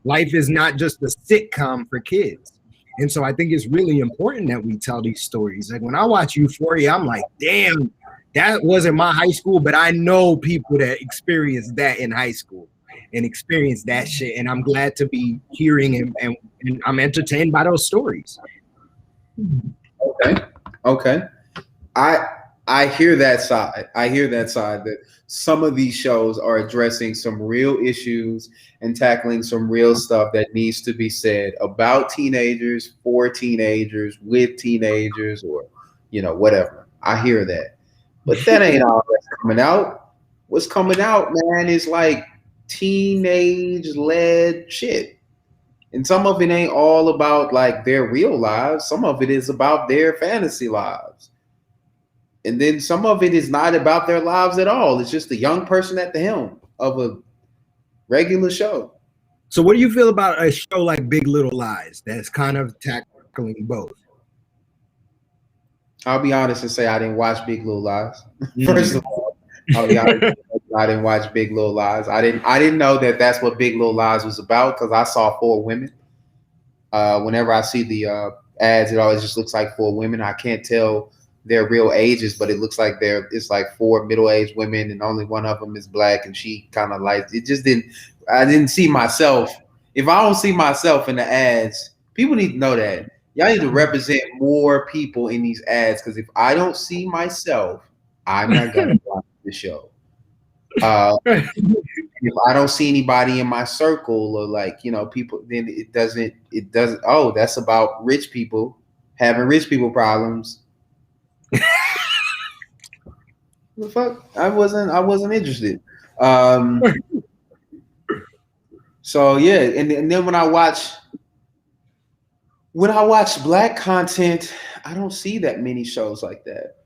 Life is not just a sitcom for kids. And so I think it's really important that we tell these stories. Like when I watch Euphoria, I'm like, damn, that wasn't my high school, but I know people that experienced that in high school and experienced that shit. And I'm glad to be hearing and I'm entertained by those stories. Okay. I hear that side. That some of these shows are addressing some real issues and tackling some real stuff that needs to be said about teenagers, for teenagers, with teenagers, or, you know, whatever. I hear that. But that ain't all that's coming out. What's coming out, man, is like teenage-led shit. And some of it ain't all about like their real lives. Some of it is about their fantasy lives. And then some of it is not about their lives at all. It's just a young person at the helm of a regular show. So what do you feel about a show like Big Little Lies that's kind of tackling both? I'll be honest and say I didn't watch Big Little Lies. First of all, I'll be honest, I didn't watch Big Little Lies. I didn't know that that's what Big Little Lies was about, because I saw 4 women. Whenever I see the ads, it always just looks like 4 women. I can't tell their real ages, but it looks like it's like 4 middle-aged women, and only one of them is black, and she kind of like it. I didn't see myself. If I don't see myself in the ads, people need to know that y'all need to represent more people in these ads, because if I don't see myself, I'm not gonna watch the show. If I don't see anybody in my circle or like, you know, people, then it doesn't. Oh, that's about rich people having rich people problems. The fuck? I wasn't interested. So yeah, and then when I watch black content, I don't see that many shows like that.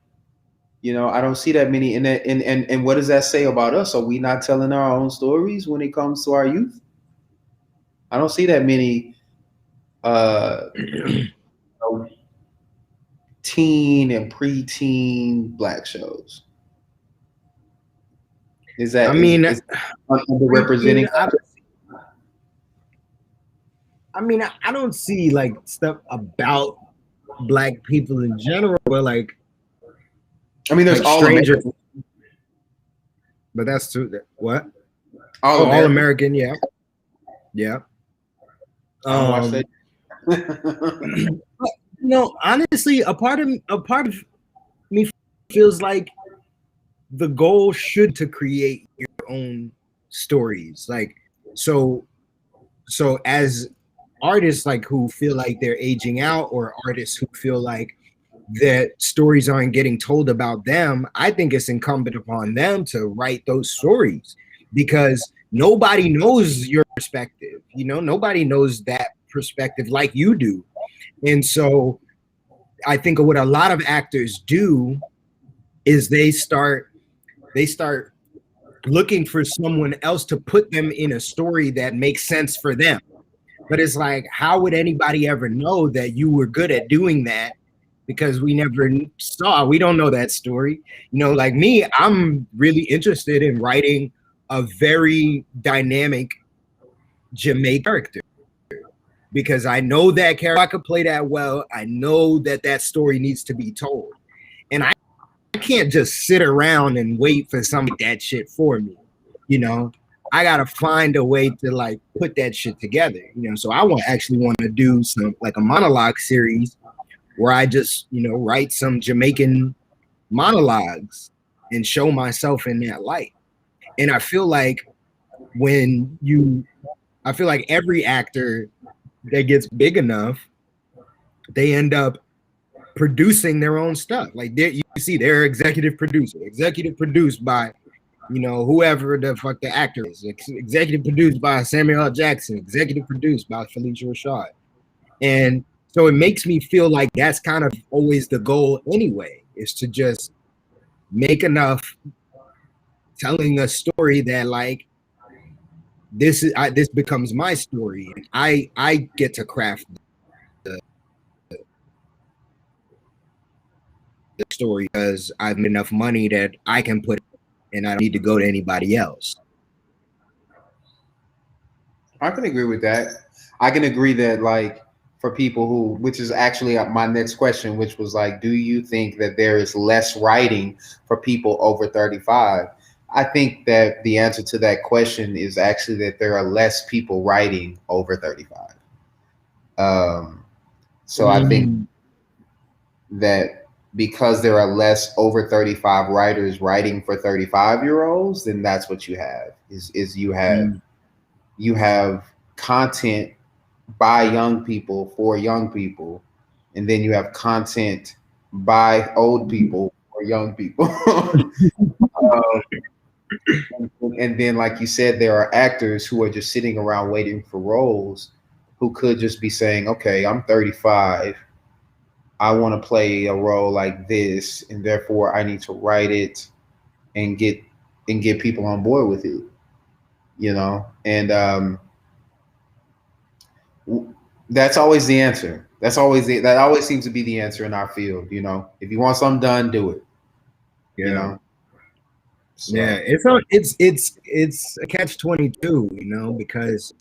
You know, I don't see that many. And what does that say about us? Are we not telling our own stories when it comes to our youth? I don't see that many teen and preteen Black shows. Is that? I mean, is underrepresenting? I don't see like stuff about Black people in general, but like, I mean, there's like All American. But that's too what? All American, yeah. Watch that. No, honestly, a part of me feels like the goal should to create your own stories. Like, so as artists like who feel like they're aging out, or artists who feel like that stories aren't getting told about them, I think it's incumbent upon them to write those stories, because nobody knows your perspective. You know, nobody knows that perspective like you do. And so I think what a lot of actors do is they start looking for someone else to put them in a story that makes sense for them. But it's like, how would anybody ever know that you were good at doing that? Because we never saw, we don't know that story. You know, like me, I'm really interested in writing a very dynamic Jamaican character, because I know that character, I could play that well. I know that that story needs to be told. And I can't just sit around and wait for somebody that shit for me. You know, I gotta find a way to like put that shit together. You know, so I actually want to do some like a monologue series where I just, you know, write some Jamaican monologues and show myself in that light. And I feel like every actor that gets big enough, they end up producing their own stuff. Like you see, they're executive produced by, you know, whoever the fuck the actor is. Executive produced by Samuel L. Jackson. Executive produced by Felicia Rashad. And so it makes me feel like that's kind of always the goal anyway, is to just make enough telling a story that like this becomes my story. And I get to craft the story because I've made enough money that I can put it, and I don't need to go to anybody else. I can agree with that. I can agree that like for people who, which is actually my next question, which was like, do you think that there is less writing for people over 35? I think that the answer to that question is actually that there are less people writing over 35. So I think that because there are less over 35 writers writing for 35-year-olds, then that's what you have is you have content by young people for young people, and then you have content by old people for young people. And then, like you said, there are actors who are just sitting around waiting for roles, who could just be saying, okay, I'm 35. I want to play a role like this, and therefore I need to write it and get people on board with it, you know? And that's always the answer. That always seems to be the answer in our field, you know? If you want something done, do it. Yeah. You know? So. Yeah, it's a catch-22, you know, because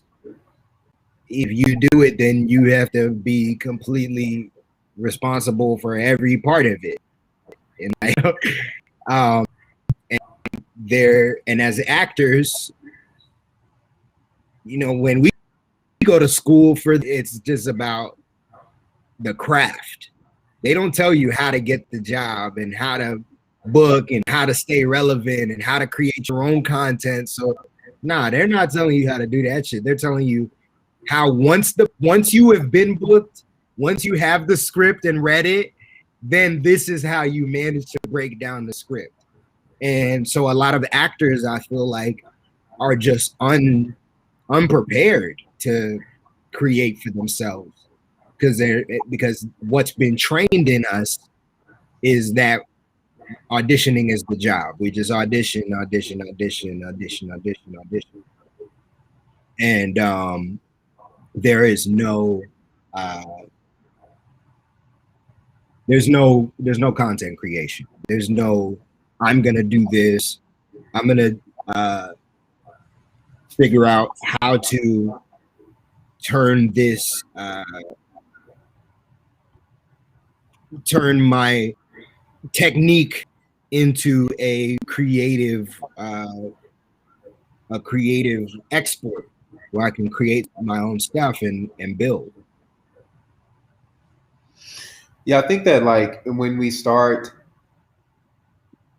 if you do it, then you have to be completely responsible for every part of it. And and as actors, you know, when we go to school for, it's just about the craft. They don't tell you how to get the job and how to book and how to stay relevant and how to create your own content. So they're not telling you how to do that shit. They're telling you how once you have been booked, once you have the script and read it, then this is how you manage to break down the script. And so a lot of actors, I feel like, are just unprepared to create for themselves, because what's been trained in us is that auditioning is the job. We just audition, and there is no there's no content creation. There's no I'm gonna do this. I'm gonna figure out how to turn this turn my technique into a creative export where I can create my own stuff and build. Yeah, I think that like when we start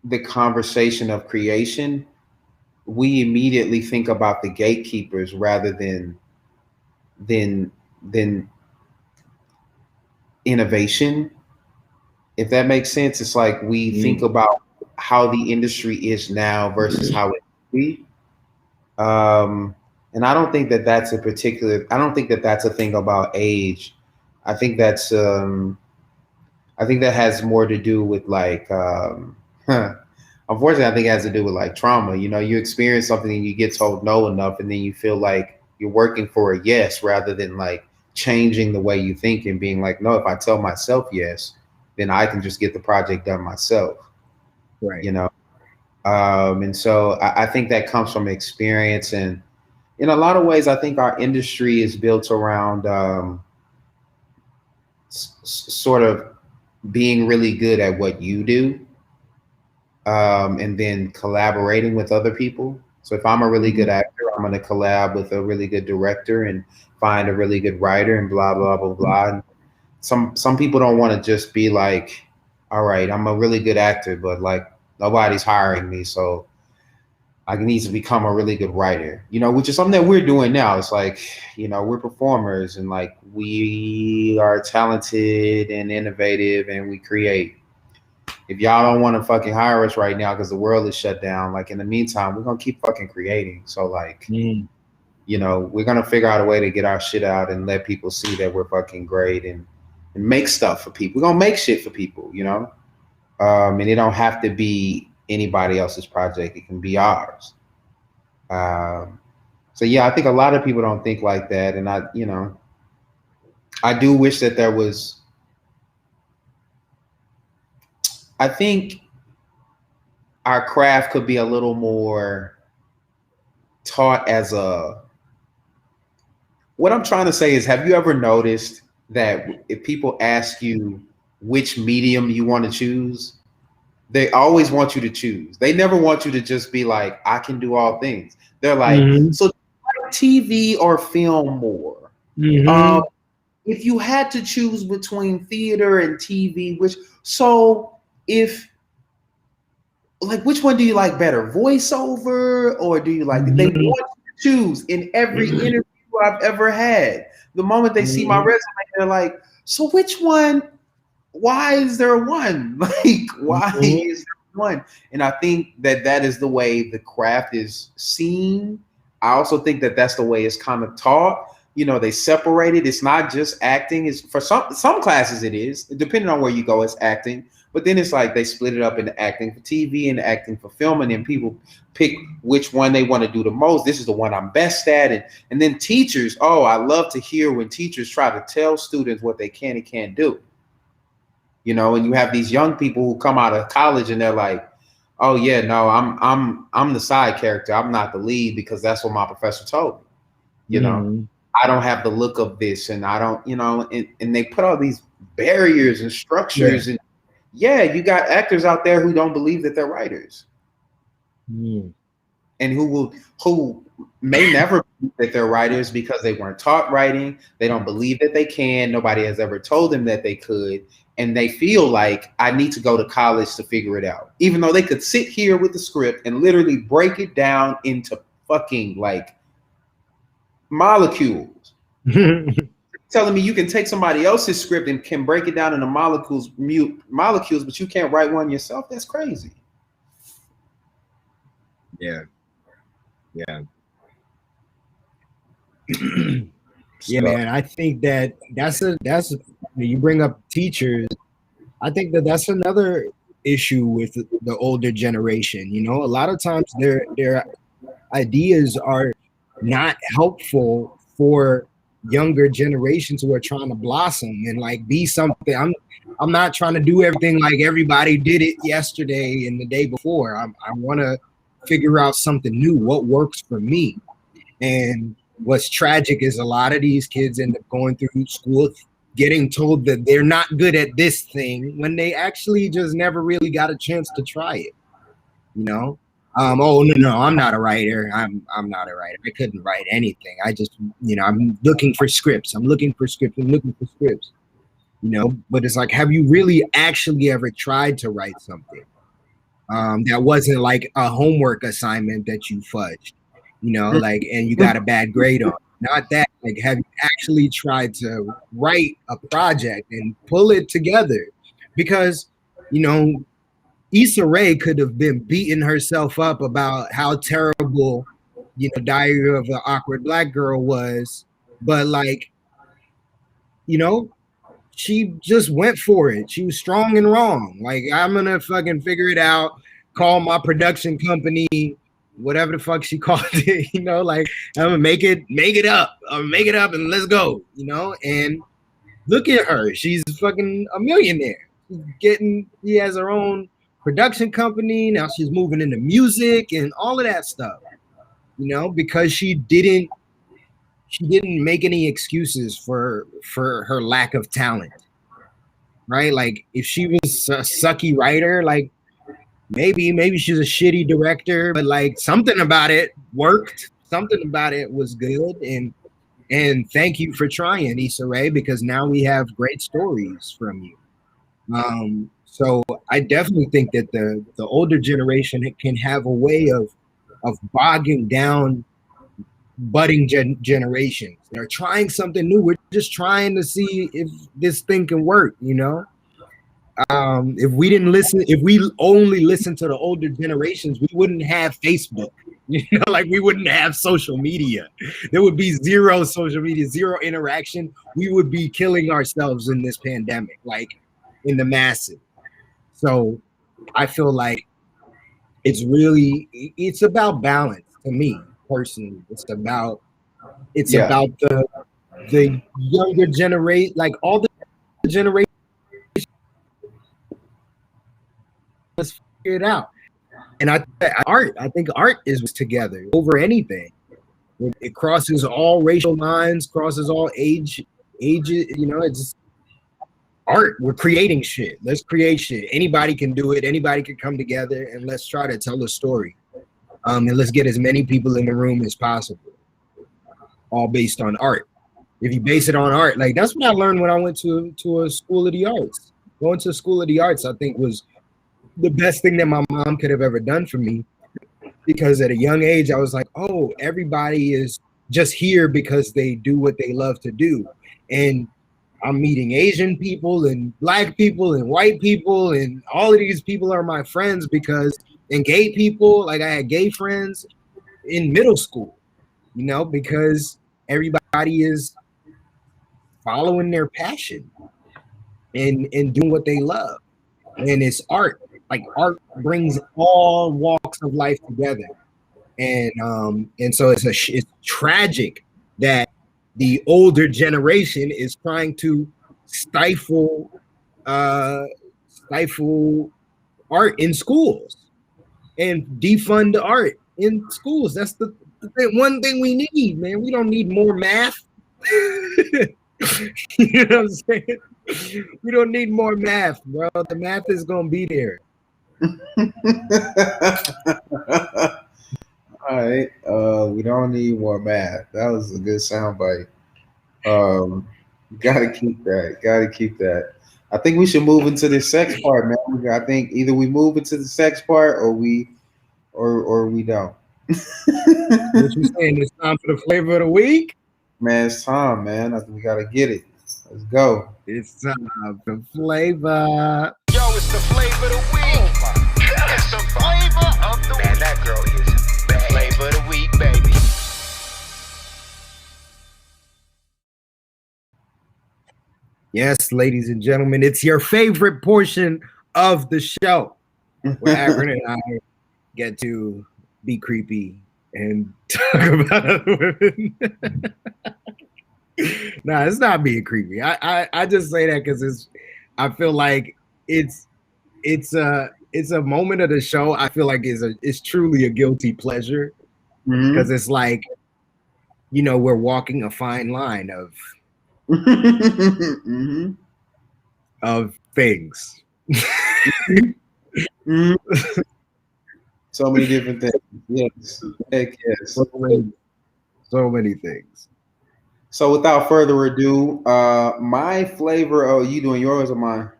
the conversation of creation, we immediately think about the gatekeepers rather than innovation. If that makes sense, it's like we think about how the industry is now versus how it could be. And I don't think that that's I don't think that that's a thing about age. I think that's I think that has more to do with like unfortunately, I think it has to do with like trauma. You know, you experience something and you get told no enough, and then you feel like you're working for a yes rather than like changing the way you think and being like, no, if I tell myself yes, then I can just get the project done myself. Right. You know, and so I think that comes from experience, and in a lot of ways, I think our industry is built around sort of being really good at what you do, and then collaborating with other people. So if I'm a really good actor, I'm going to collab with a really good director and find a really good writer and blah, blah, blah, blah. And some people don't want to just be like, all right, I'm a really good actor, but like nobody's hiring me, so I need to become a really good writer, you know, which is something that we're doing now. It's like, you know, we're performers and like we are talented and innovative and we create. If y'all don't want to fucking hire us right now because the world is shut down, like in the meantime, we're going to keep fucking creating. So like, you know, we're going to figure out a way to get our shit out and let people see that we're fucking great and make stuff for people. We're going to make shit for people, you know? And it don't have to be anybody else's project. It can be ours. So yeah, I think a lot of people don't think like that. And I, you know, I do wish that there was, I think our craft could be a little more taught as what I'm trying to say is, have you ever noticed that if people ask you which medium you want to choose, they always want you to choose. They never want you to just be like, I can do all things. They're like, so do you like TV or film more? If you had to choose between theater and TV, which one do you like better, voiceover or do you like? They want you to choose in every interview I've ever had. The moment they see my resume, they're like, so which one? Why is there one? Like, why is there one? And I think that is the way the craft is seen. I also think that that's the way it's kind of taught. You know, they separate it. It's not just acting. It's for some classes it is. Depending on where you go, it's acting. But then it's like they split it up into acting for TV and acting for film, and then people pick which one they want to do the most. This is the one I'm best at. And then teachers, I love to hear when teachers try to tell students what they can and can't do. You know, and you have these young people who come out of college and they're like, oh yeah, no, I'm the side character. I'm not the lead because that's what my professor told me. You know, I don't have the look of this, and I don't, you know, and they put all these barriers and structures. And you got actors out there who don't believe that they're writers. And who may never believe that they're writers because they weren't taught writing. They don't believe that they can. Nobody has ever told them that they could. And they feel like I need to go to college to figure it out, even though they could sit here with the script and literally break it down into fucking like molecules. Telling me you can take somebody else's script and can break it down into molecules, but you can't write one yourself. That's crazy. Yeah. Yeah, man. I think that's you bring up teachers. I think that's another issue with the older generation. You know, a lot of times their ideas are not helpful for younger generations who are trying to blossom and like be something. I'm not trying to do everything like everybody did it yesterday and the day before. I want to figure out something new, what works for me. And what's tragic is a lot of these kids end up going through school getting told that they're not good at this thing when they actually just never really got a chance to try it. You know, oh no, I'm not a writer. I'm not a writer. I couldn't write anything. I just, you know, I'm looking for scripts. I'm looking for scripts. You know, but it's like, have you really actually ever tried to write something that wasn't like a homework assignment that you fudged, you know, like, and you got a bad grade on? Not that, like, have you actually tried to write a project and pull it together? Because, you know, Issa Rae could have been beating herself up about how terrible, you know, Diary of an Awkward Black Girl was, but like, you know, she just went for it. She was strong and wrong. Like, I'm gonna fucking figure it out, call my production company, whatever the fuck she called it, you know, like, I'm gonna make it up and let's go, you know. And look at her, she's fucking a millionaire. She has her own production company now. She's moving into music and all of that stuff, you know, because she didn't make any excuses for her lack of talent, right? Like, if she was a sucky writer, like maybe she's a shitty director, but like something about it worked, something about it was good. And thank you for trying, Issa Rae, because now we have great stories from you. So I definitely think that the older generation can have a way of bogging down budding generations. They're trying something new. We're just trying to see if this thing can work, you know. If we only listen to the older generations, we wouldn't have Facebook, you know, like we wouldn't have social media. There would be zero social media, zero interaction. We would be killing ourselves in this pandemic, like in the masses. So I feel like it's about balance to me personally. It's about the younger generation, like all the generations. Let's figure it out. And I think art is together over anything. It crosses all racial lines, crosses all ages. You know, it's art. We're creating shit. Let's create shit. Anybody can do it. Anybody can come together, and let's try to tell a story. And let's get as many people in the room as possible, all based on art. If you base it on art, like that's what I learned when I went to a school of the arts. Going to a school of the arts, I think, was the best thing that my mom could have ever done for me, because at a young age I was like, oh, everybody is just here because they do what they love to do. And I'm meeting Asian people and black people and white people, and all of these people are my friends because, and gay people, like I had gay friends in middle school, you know, because everybody is following their passion and doing what they love. And it's art. Like art brings all walks of life together, and so it's tragic that the older generation is trying to stifle art in schools and defund art in schools. That's the one thing we need, man. We don't need more math. You know what I'm saying? We don't need more math, bro. The math is gonna be there. All right. We don't need more math. That was a good soundbite. Gotta keep that. I think we should move into the sex part, man. I think either we move into the sex part or we don't. What you saying? It's time for the flavor of the week? Man, it's time, man. I think we gotta get it. Let's go. It's time for flavor. Yo, it's the flavor of the week. It's the flavor of the week. Man, that girl is the flavor of the week, baby. Yes, ladies and gentlemen, it's your favorite portion of the show, where Akron and I get to be creepy and talk about other women. No, it's not being creepy. I just say that because I feel like it's a moment of the show. I feel like it's truly a guilty pleasure because it's like, you know, we're walking a fine line of of things. So many different things. Yes. Heck yes. So many things. So without further ado, my flavor. Oh, you doing yours or mine?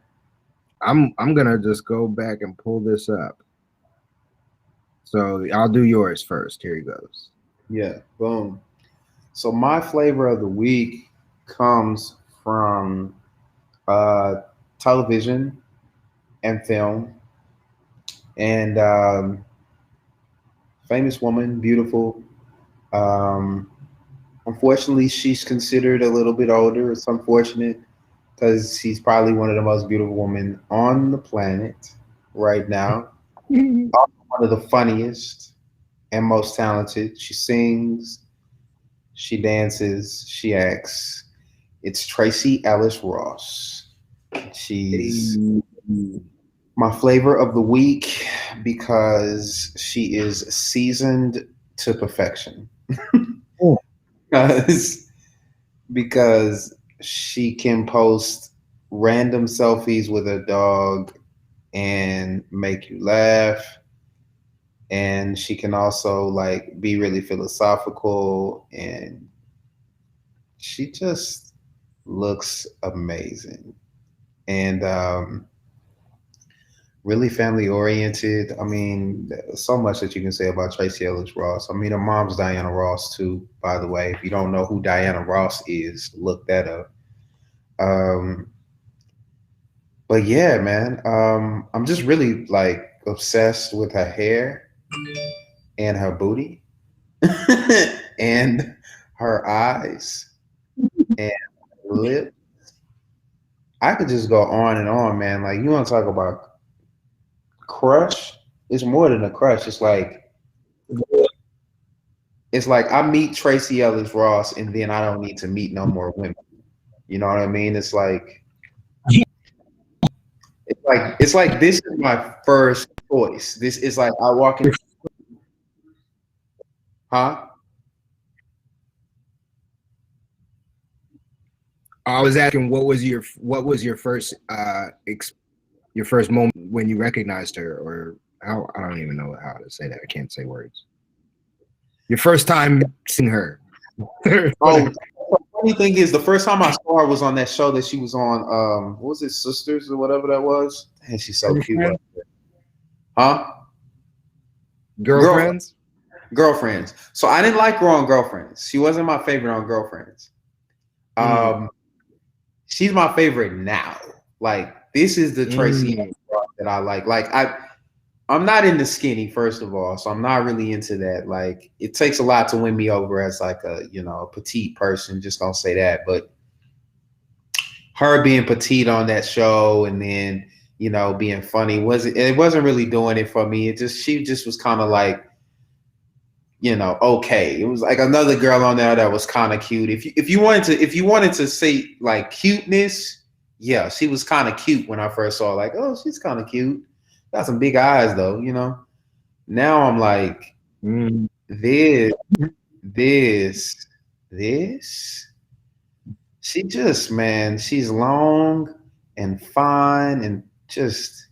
I'm gonna just go back and pull this up. So I'll do yours first. Here he goes. Yeah, boom. So my flavor of the week comes from television and film, and famous woman, beautiful. Unfortunately, she's considered a little bit older. It's unfortunate because she's probably one of the most beautiful women on the planet right now. Also one of the funniest and most talented. She sings, she dances, she acts. It's Tracee Ellis Ross. She's my flavor of the week because she is seasoned to perfection. Because she can post random selfies with a dog and make you laugh, and she can also like be really philosophical, and she just looks amazing and really family oriented. I mean, so much that you can say about Tracee Ellis Ross. I mean, her mom's Diana Ross too, by the way. If you don't know who Diana Ross is, look that up. But yeah, man, I'm just really like obsessed with her hair and her booty and her eyes and her lips. I could just go on and on, man. Like, you want to talk about crush? It's more than a crush. It's like I meet Tracee Ellis Ross and then I don't need to meet no more women. You know what I mean? It's like this is my first choice. This is like I walk in. Huh? I was asking what was your first your first moment when you recognized her, or how, I don't even know how to say that. I can't say words. Your first time seeing her. Oh, the funny thing is, the first time I saw her was on that show that she was on. What was it, Sisters or whatever that was? And she's so cute. Huh? Girlfriends? Girlfriends. So I didn't like her on Girlfriends. She wasn't my favorite on Girlfriends. She's my favorite now. Like, this is the Tracee that I like. Like, I'm not into skinny, first of all, so I'm not really into that. Like, it takes a lot to win me over as like a, you know, a petite person. Just don't say that. But her being petite on that show and then, you know, being funny it wasn't really doing it for me. She just was kind of like, you know, okay. It was like another girl on there that was kind of cute. If you wanted to say like cuteness, yeah, she was kind of cute when I first saw her. Like, oh, she's kind of cute. Got some big eyes though, you know. Now I'm like, this. She just, man, she's long and fine and just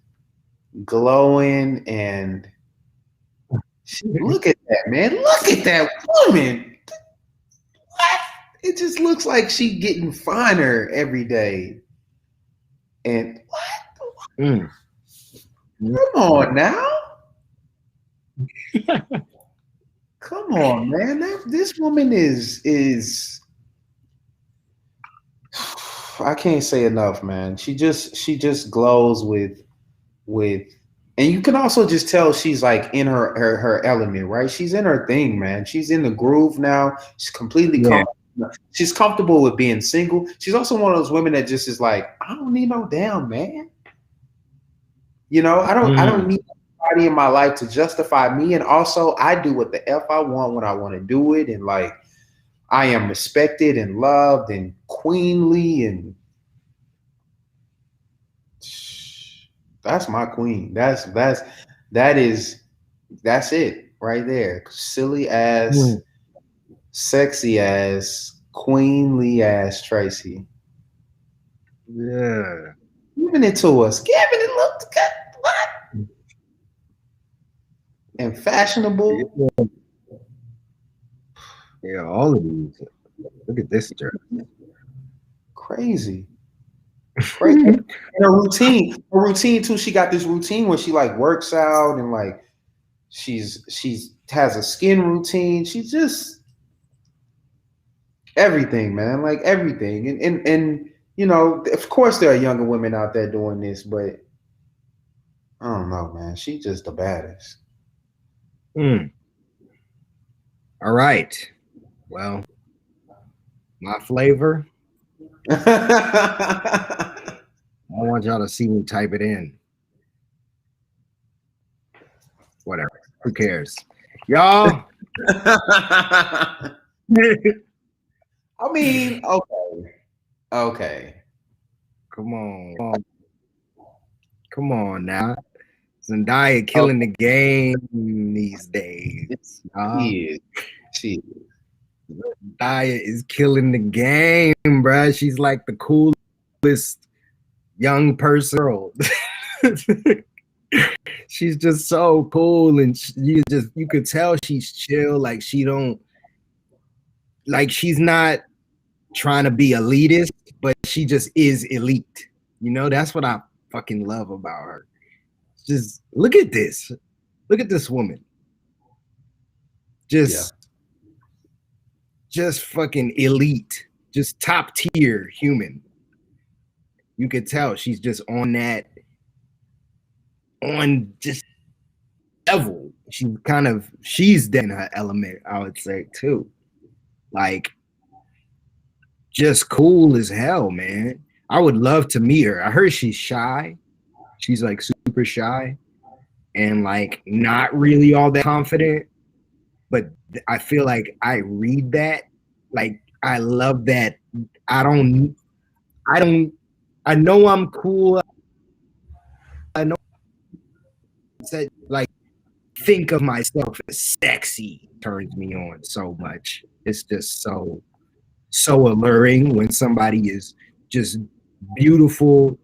glowing, and look at that, man. Look at that woman. What? It just looks like she getting finer every day. And what? Come on now. Come on, man. This woman is I can't say enough, man. She just glows with and you can also just tell she's like in her element, right? She's in her thing, man. She's in the groove now. She's completely comfortable. She's comfortable with being single. She's also one of those women that just is like, I don't need no damn man. You know, I don't need anybody in my life to justify me. And also, I do what the F I want when I want to do it. And like, I am respected and loved and queenly, and that's my queen. That's it right there. Silly ass, sexy ass, queenly ass Tracy. Yeah. Giving it to us. Giving it, look, what? And fashionable. Yeah, all of these. Look at this jerk. Crazy. And her routine too. She got this routine where she like works out and like she's has a skin routine. She's just everything, man. Like everything. And you know, of course there are younger women out there doing this, but I don't know, man. She's just the baddest. All right. Well, my flavor. I want y'all to see me type it in. Whatever. Who cares? Y'all. I mean, okay. Come on now. Zendaya killing the game these days. She is. Zendaya is killing the game, bruh. She's like the coolest young person in the world. She's just so cool, and you could tell she's chill. Like she's not trying to be elitist, but she just is elite. You know, that's what I fucking love about her. Just look at this. Look at this woman. Just fucking elite. Just top tier human. You could tell she's just on just level. She's in her element, I would say, too. Like, just cool as hell, man. I would love to meet her. I heard she's shy. She's like super shy and like not really all that confident. But I feel like I read that. Like, I love that. I know I'm cool. I know that, like, think of myself as sexy turns me on so much. It's just so alluring when somebody is just beautiful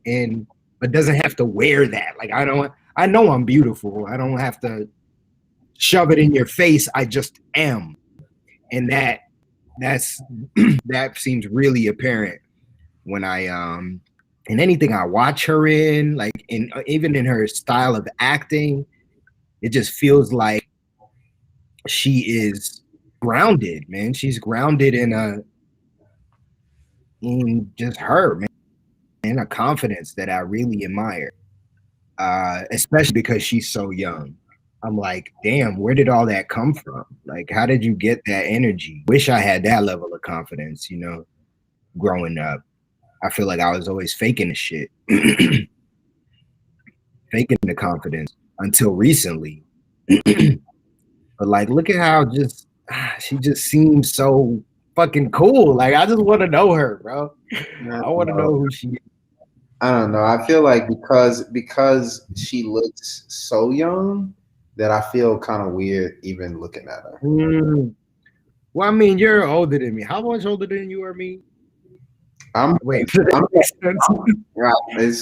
but doesn't have to wear that. Like, I know I'm beautiful. I don't have to shove it in your face. I just am. And that seems really apparent when I in anything I watch her in, like even in her style of acting, it just feels like she is grounded, man. She's grounded in just her, man, and a confidence that I really admire, especially because she's so young. I'm like, damn, where did all that come from? Like, how did you get that energy? Wish I had that level of confidence, you know, growing up. I feel like I was always faking the shit, faking the confidence until recently. But like, look at how she just seems so fucking cool. Like, I just want to know her, bro. I want to know who she is. I don't know. I feel like because she looks so young that I feel kind of weird even looking at her. Well, I mean, you're older than me. How much older than you or me? It's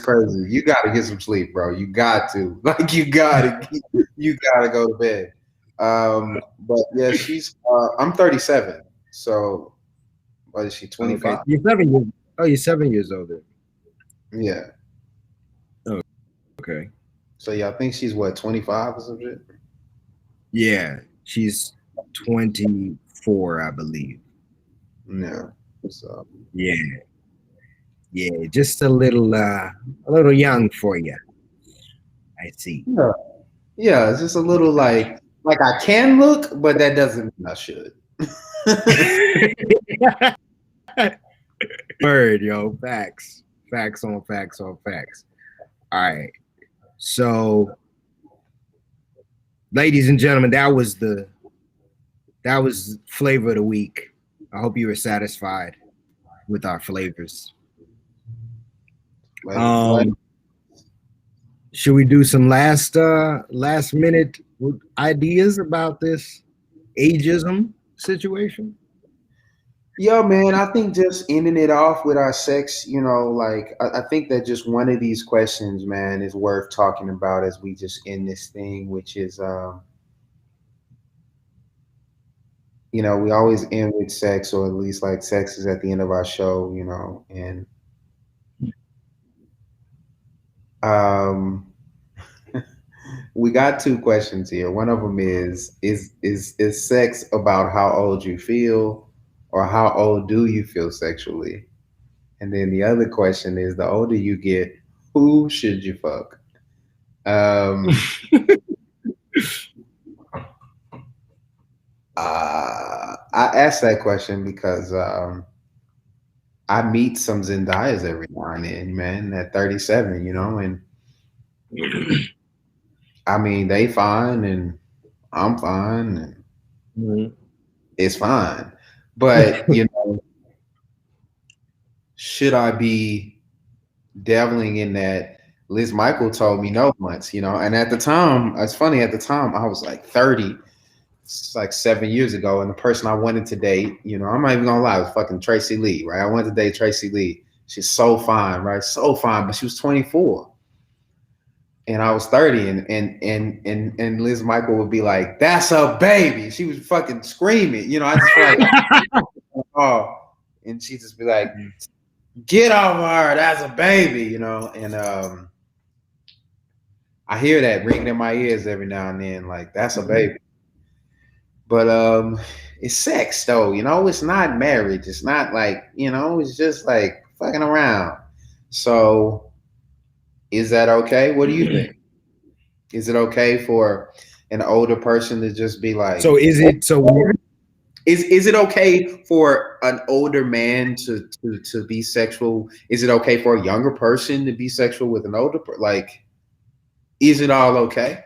crazy. You got to get some sleep, bro. You got to. Like, you got to go to bed. But yeah, I'm 37. So what is she, 25? Okay. You're 7 years. Oh, you're 7 years older. Yeah. Oh, okay. So yeah, I think she's what, 25 or some shit? Yeah, she's 24, I believe. Yeah. So yeah, just a little young for you. I see. Yeah, it's just a little like I can look, but that doesn't mean I should. Word, yo, facts on facts. All right. So, ladies and gentlemen, that was flavor of the week. I hope you were satisfied with our flavors. Should we do some last minute ideas about this ageism situation? Yo, man, I think just ending it off with our sex, like I think that just one of these questions, man, is worth talking about as we just end this thing, which is, we always end with sex, or at least like sex is at the end of our show, and we got two questions here. One of them is sex about how old you feel, or how old do you feel sexually? And then the other question is, the older you get, who should you fuck? I asked that question because I meet some Zendayas every now and then, man, at 37, and I mean, they fine and I'm fine and it's fine. But, should I be dabbling in that? Liz Michael told me no once, and at the time, it's funny, at the time I was like 30. It's like 7 years ago, and the person I wanted to date, I'm not even gonna lie, it was fucking Tracy Lee, right? I wanted to date Tracy Lee. She's so fine, right? So fine, but she was 24. And I was 30, and Liz Michael would be like, "That's a baby." She was fucking screaming, I just feel like, oh, and she'd just be like, "Get over her, that's a baby," and I hear that ringing in my ears every now and then, like, that's a baby. But it's sex though, it's not marriage. It's not like, it's just like fucking around. So is that okay? What do you think? Is it okay for an older person to just be like, is it okay for an older man to be sexual? Is it okay for a younger person to be sexual with an older person? Like, is it all okay?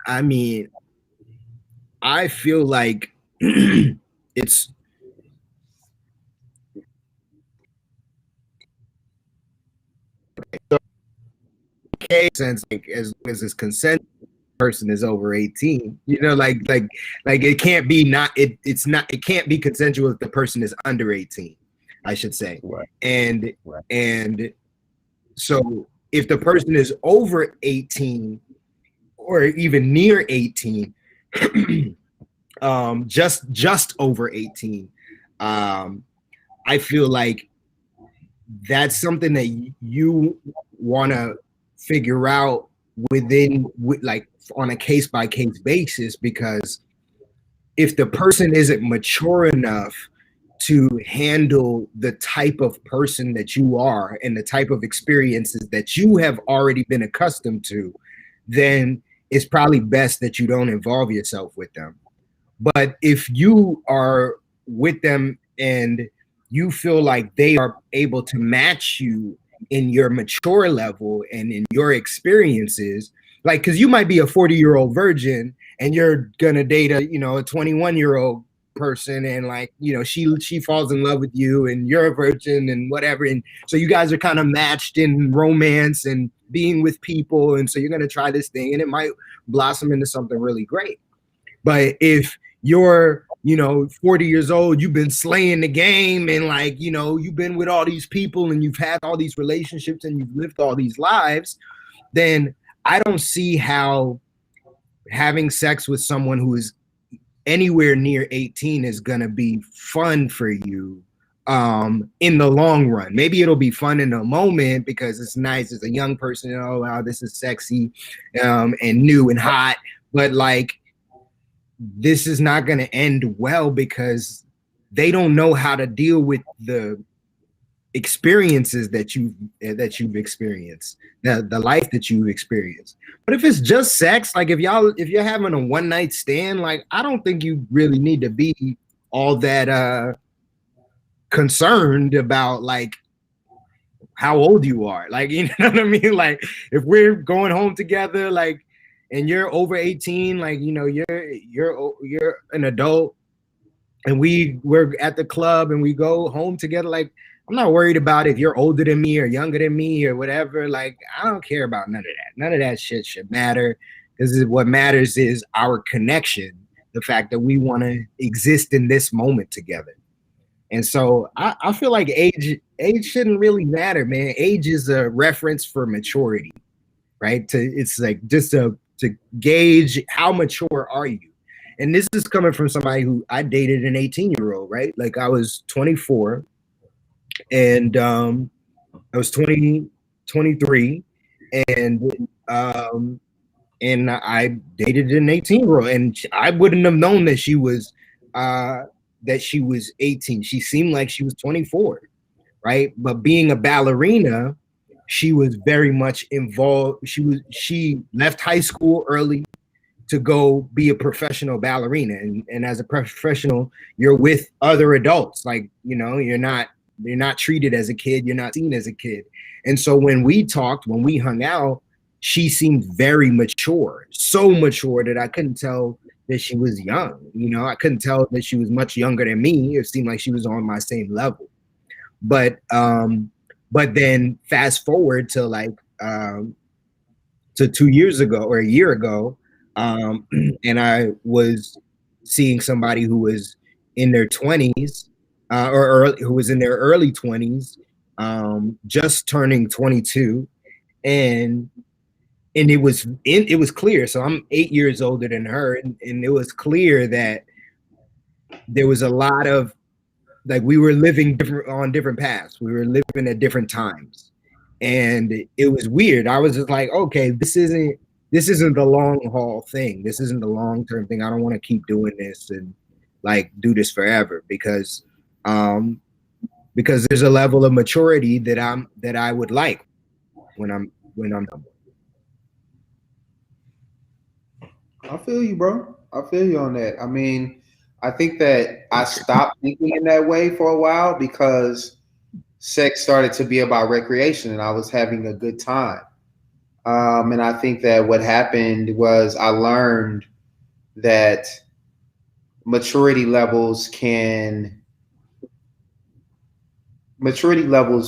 I mean, I feel like it's okay since, like, as this consent person is over 18, like it can't be it can't be consensual if the person is under 18, I should say. Right. And so if the person is over 18 or even near 18, just over 18, I feel like that's something that you want to figure out like on a case-by-case basis, because if the person isn't mature enough to handle the type of person that you are and the type of experiences that you have already been accustomed to, then it's probably best that you don't involve yourself with them. But if you are with them and you feel like they are able to match you in your mature level and in your experiences, like, because you might be a 40-year-old virgin and you're gonna date a 21-year-old person, and like, she falls in love with you and you're a virgin and whatever, and so you guys are kind of matched in romance and being with people, and so you're gonna try this thing and it might blossom into something really great. But if you're 40 years old, you've been slaying the game, and like, you've been with all these people and you've had all these relationships and you've lived all these lives, then I don't see how having sex with someone who is anywhere near 18 is gonna be fun for you in the long run. Maybe it'll be fun in a moment because it's nice as a young person, oh wow, this is sexy and new and hot, but like, this is not going to end well because they don't know how to deal with the experiences that you've experienced, the life that you've experienced. But if it's just sex, like if you're having a one-night stand, like, I don't think you really need to be all that concerned about like how old you are. Like, you know what I mean? Like, if we're going home together, like, and you're over 18, like, you know, you're an adult, and we're at the club and we go home together, like, I'm not worried about if you're older than me or younger than me or whatever. Like, I don't care about none of that. None of that shit should matter, because what matters is our connection, the fact that we want to exist in this moment together. And so I feel like age shouldn't really matter, man. Age is a reference for maturity, right? It's like just to gauge how mature are you. And this is coming from somebody who I dated an 18-year-old, right? Like, I was 24 and I was 23 and I dated an 18-year-old, and I wouldn't have known that she was 18. She seemed like she was 24, right? But being a ballerina, she was very much involved. She left high school early to go be a professional ballerina. And as a professional, you're with other adults. Like, you know, you're not treated as a kid, you're not seen as a kid. And so when we talked, when we hung out, she seemed very mature, so mature that I couldn't tell that she was young. You know, I couldn't tell that she was much younger than me. It seemed like she was on my same level. But then fast forward to like to 2 years ago or a year ago, and I was seeing somebody who was in their 20s or who was in their early 20s, just turning 22, and it was clear. So I'm 8 years older than her, and it was clear that there was a lot of, like, we were living on different paths. We were living at different times, and it was weird. I was just like, okay, this isn't the long haul thing. This isn't the long term thing. I don't want to keep doing this and like do this forever, because there's a level of maturity that I would like when I'm done. I feel you, bro. I feel you on that. I mean, I think that I stopped thinking in that way for a while because sex started to be about recreation and I was having a good time. And I think that what happened was I learned that maturity levels,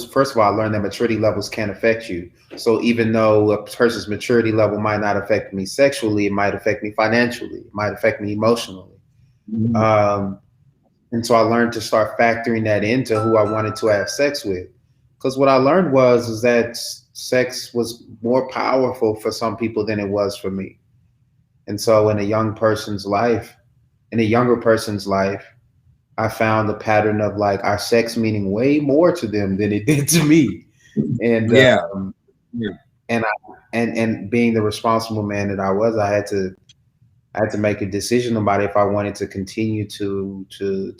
first of all, I learned that maturity levels can affect you. So even though a person's maturity level might not affect me sexually, it might affect me financially, it might affect me emotionally. Mm-hmm. And so I learned to start factoring that into who I wanted to have sex with. Because what I learned was that sex was more powerful for some people than it was for me. And so in a younger person's life, I found the pattern of like our sex meaning way more to them than it did to me. And and being the responsible man that I was, I had to make a decision about if I wanted to continue to do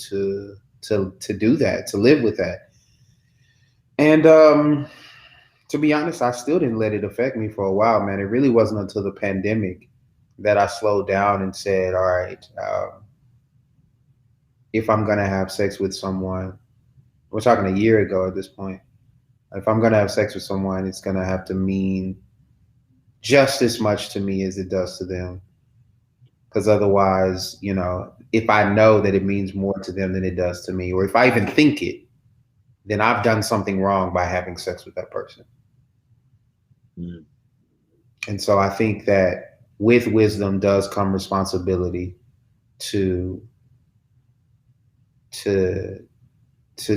that, to live with that. And to be honest, I still didn't let it affect me for a while, man. It really wasn't until the pandemic that I slowed down and said, all right, if I'm going to have sex with someone, we're talking a year ago at this point, if I'm going to have sex with someone, it's going to have to mean just as much to me as it does to them. Because otherwise, you know, if I know that it means more to them than it does to me, or if I even think it, then I've done something wrong by having sex with that person. Mm. And so I think that with wisdom does come responsibility to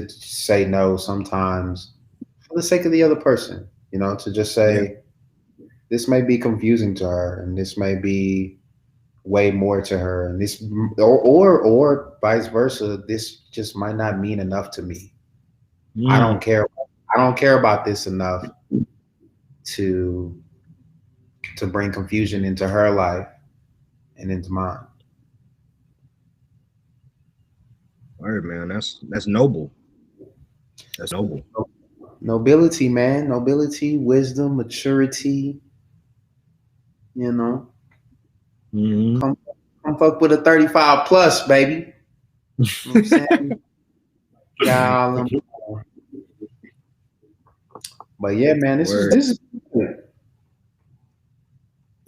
say no sometimes for the sake of the other person, you know, to just say, this may be confusing to her and this may be way more to her, and this or vice versa, this just might not mean enough to me. I don't care about this enough to bring confusion into her life and into mine. All right, man. That's noble. That's noble. Nobility, man. Nobility, wisdom, maturity. You know. Mm-hmm. Come fuck with a 35 plus, baby. You know what I'm saying? But yeah, man, this is good.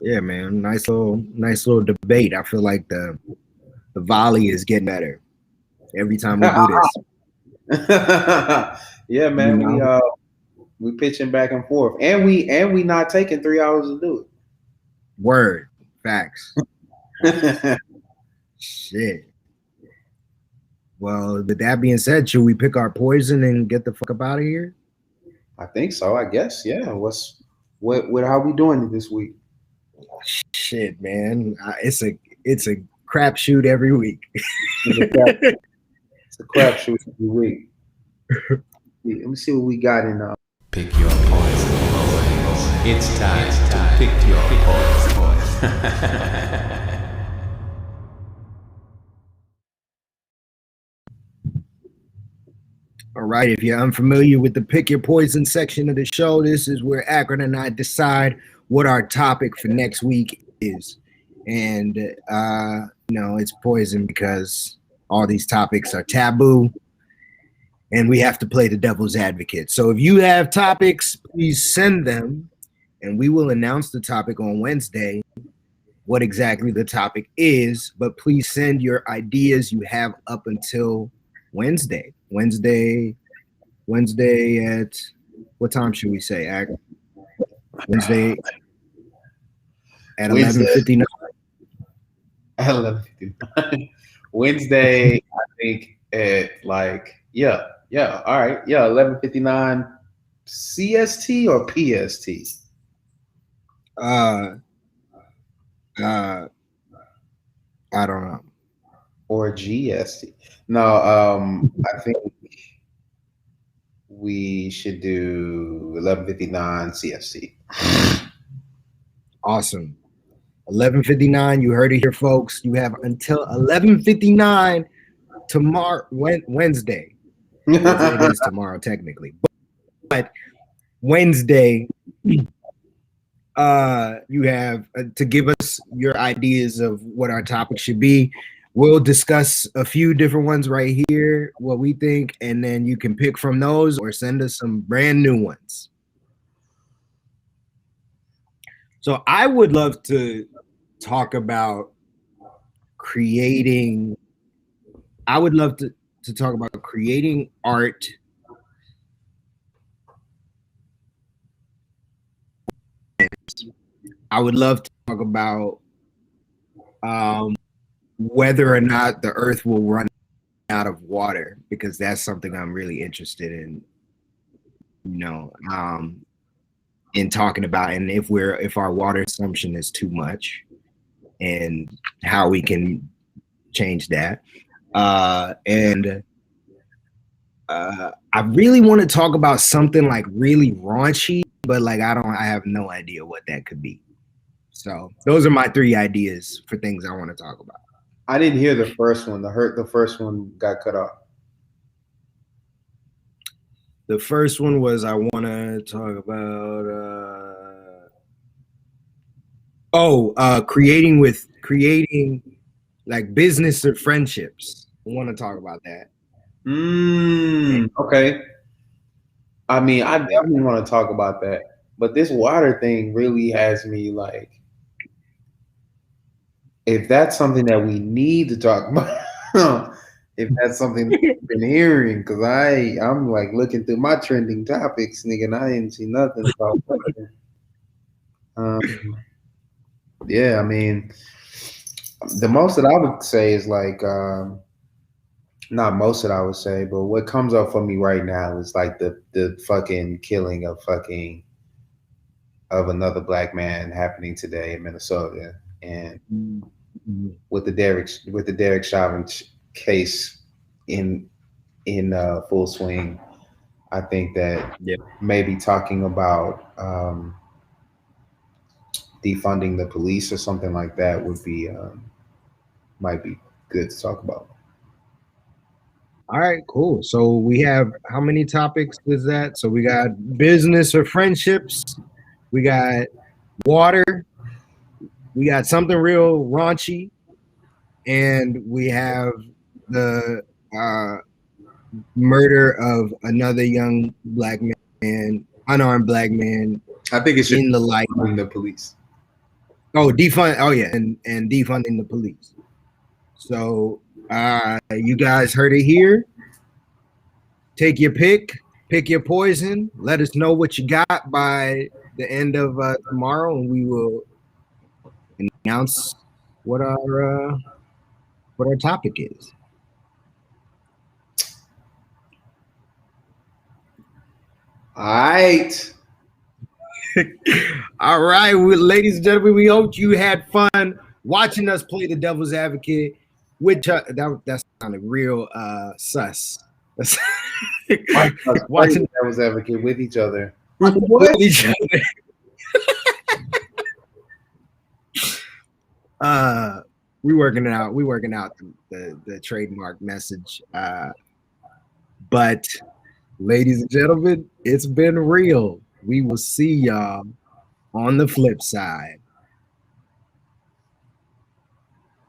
Yeah, man. Nice little debate. I feel like the volley is getting better every time we do this. Yeah, man. We pitching back and forth. And we not taking 3 hours to do Word. Facts. it. Shit. Well, with that being said, should we pick our poison and get the fuck up out of here? I think so, I guess. Yeah. What how we doing it this week? Shit, man. It's a crapshoot every week. It's a crapshoot every week. Let me see what we got in Pick your poison, boys. It's time to pick your poison. All right, if you're unfamiliar with the Pick Your Poison section of the show, this is where Akron and I decide what our topic for next week is. And, it's poison because all these topics are taboo and we have to play the devil's advocate. So if you have topics, please send them and we will announce the topic on Wednesday, what exactly the topic is. But please send your ideas you have up until Wednesday at what time should we say? Wednesday at 11:59. At 11:59. Wednesday, I think at all right, 11:59 CST or PST. I don't know. Or GST. No, I think we should do 11:59 CST. Awesome. 11:59. You heard it here, folks. You have until 11:59 tomorrow, Wednesday. It is tomorrow, technically, but Wednesday. You have to give us your ideas of what our topic should be. We'll discuss a few different ones right here, what we think, and then you can pick from those or send us some brand new ones. So I would love to talk about creating. I would love to talk about creating art. I would love to talk about whether or not the earth will run out of water, because that's something I'm really interested in, in talking about, and if our water consumption is too much and how we can change that. And I really want to talk about something like really raunchy, but like I have no idea what that could be. So those are my 3 ideas for things I want to talk about. I didn't hear the first one. The first one got cut off. The first one was I want to talk about creating like business or friendships. I want to talk about that. Okay. I mean, I definitely want to talk about that, but this water thing really has me like, if that's something that we need to talk about, if that's something that I've been hearing, because I'm like looking through my trending topics, nigga, and I didn't see nothing about that. Yeah, I mean, the most that I would say is like, not most that I would say, but what comes up for me right now is like the fucking killing of another black man happening today in Minnesota, and with the Derek Chauvin case in full swing, I think that maybe talking about defunding the police or something like that would be might be good to talk about. All right, cool. So we have, how many topics is that? So we got business or friendships, we got water, we got something real raunchy, and we have the murder of another young black man unarmed black man I think it should in the light. in the police. Oh, defund. Oh yeah, and defunding the police. So you guys heard it here. Take your pick your poison. Let us know what you got by the end of tomorrow, and we will announce what our topic is. All right. All right, ladies and gentlemen, we hope you had fun watching us play the devil's advocate. Which that sounded real sus. Watching devil's advocate with each other. With each other. We working out the trademark message. But ladies and gentlemen, it's been real. We will see y'all on the flip side.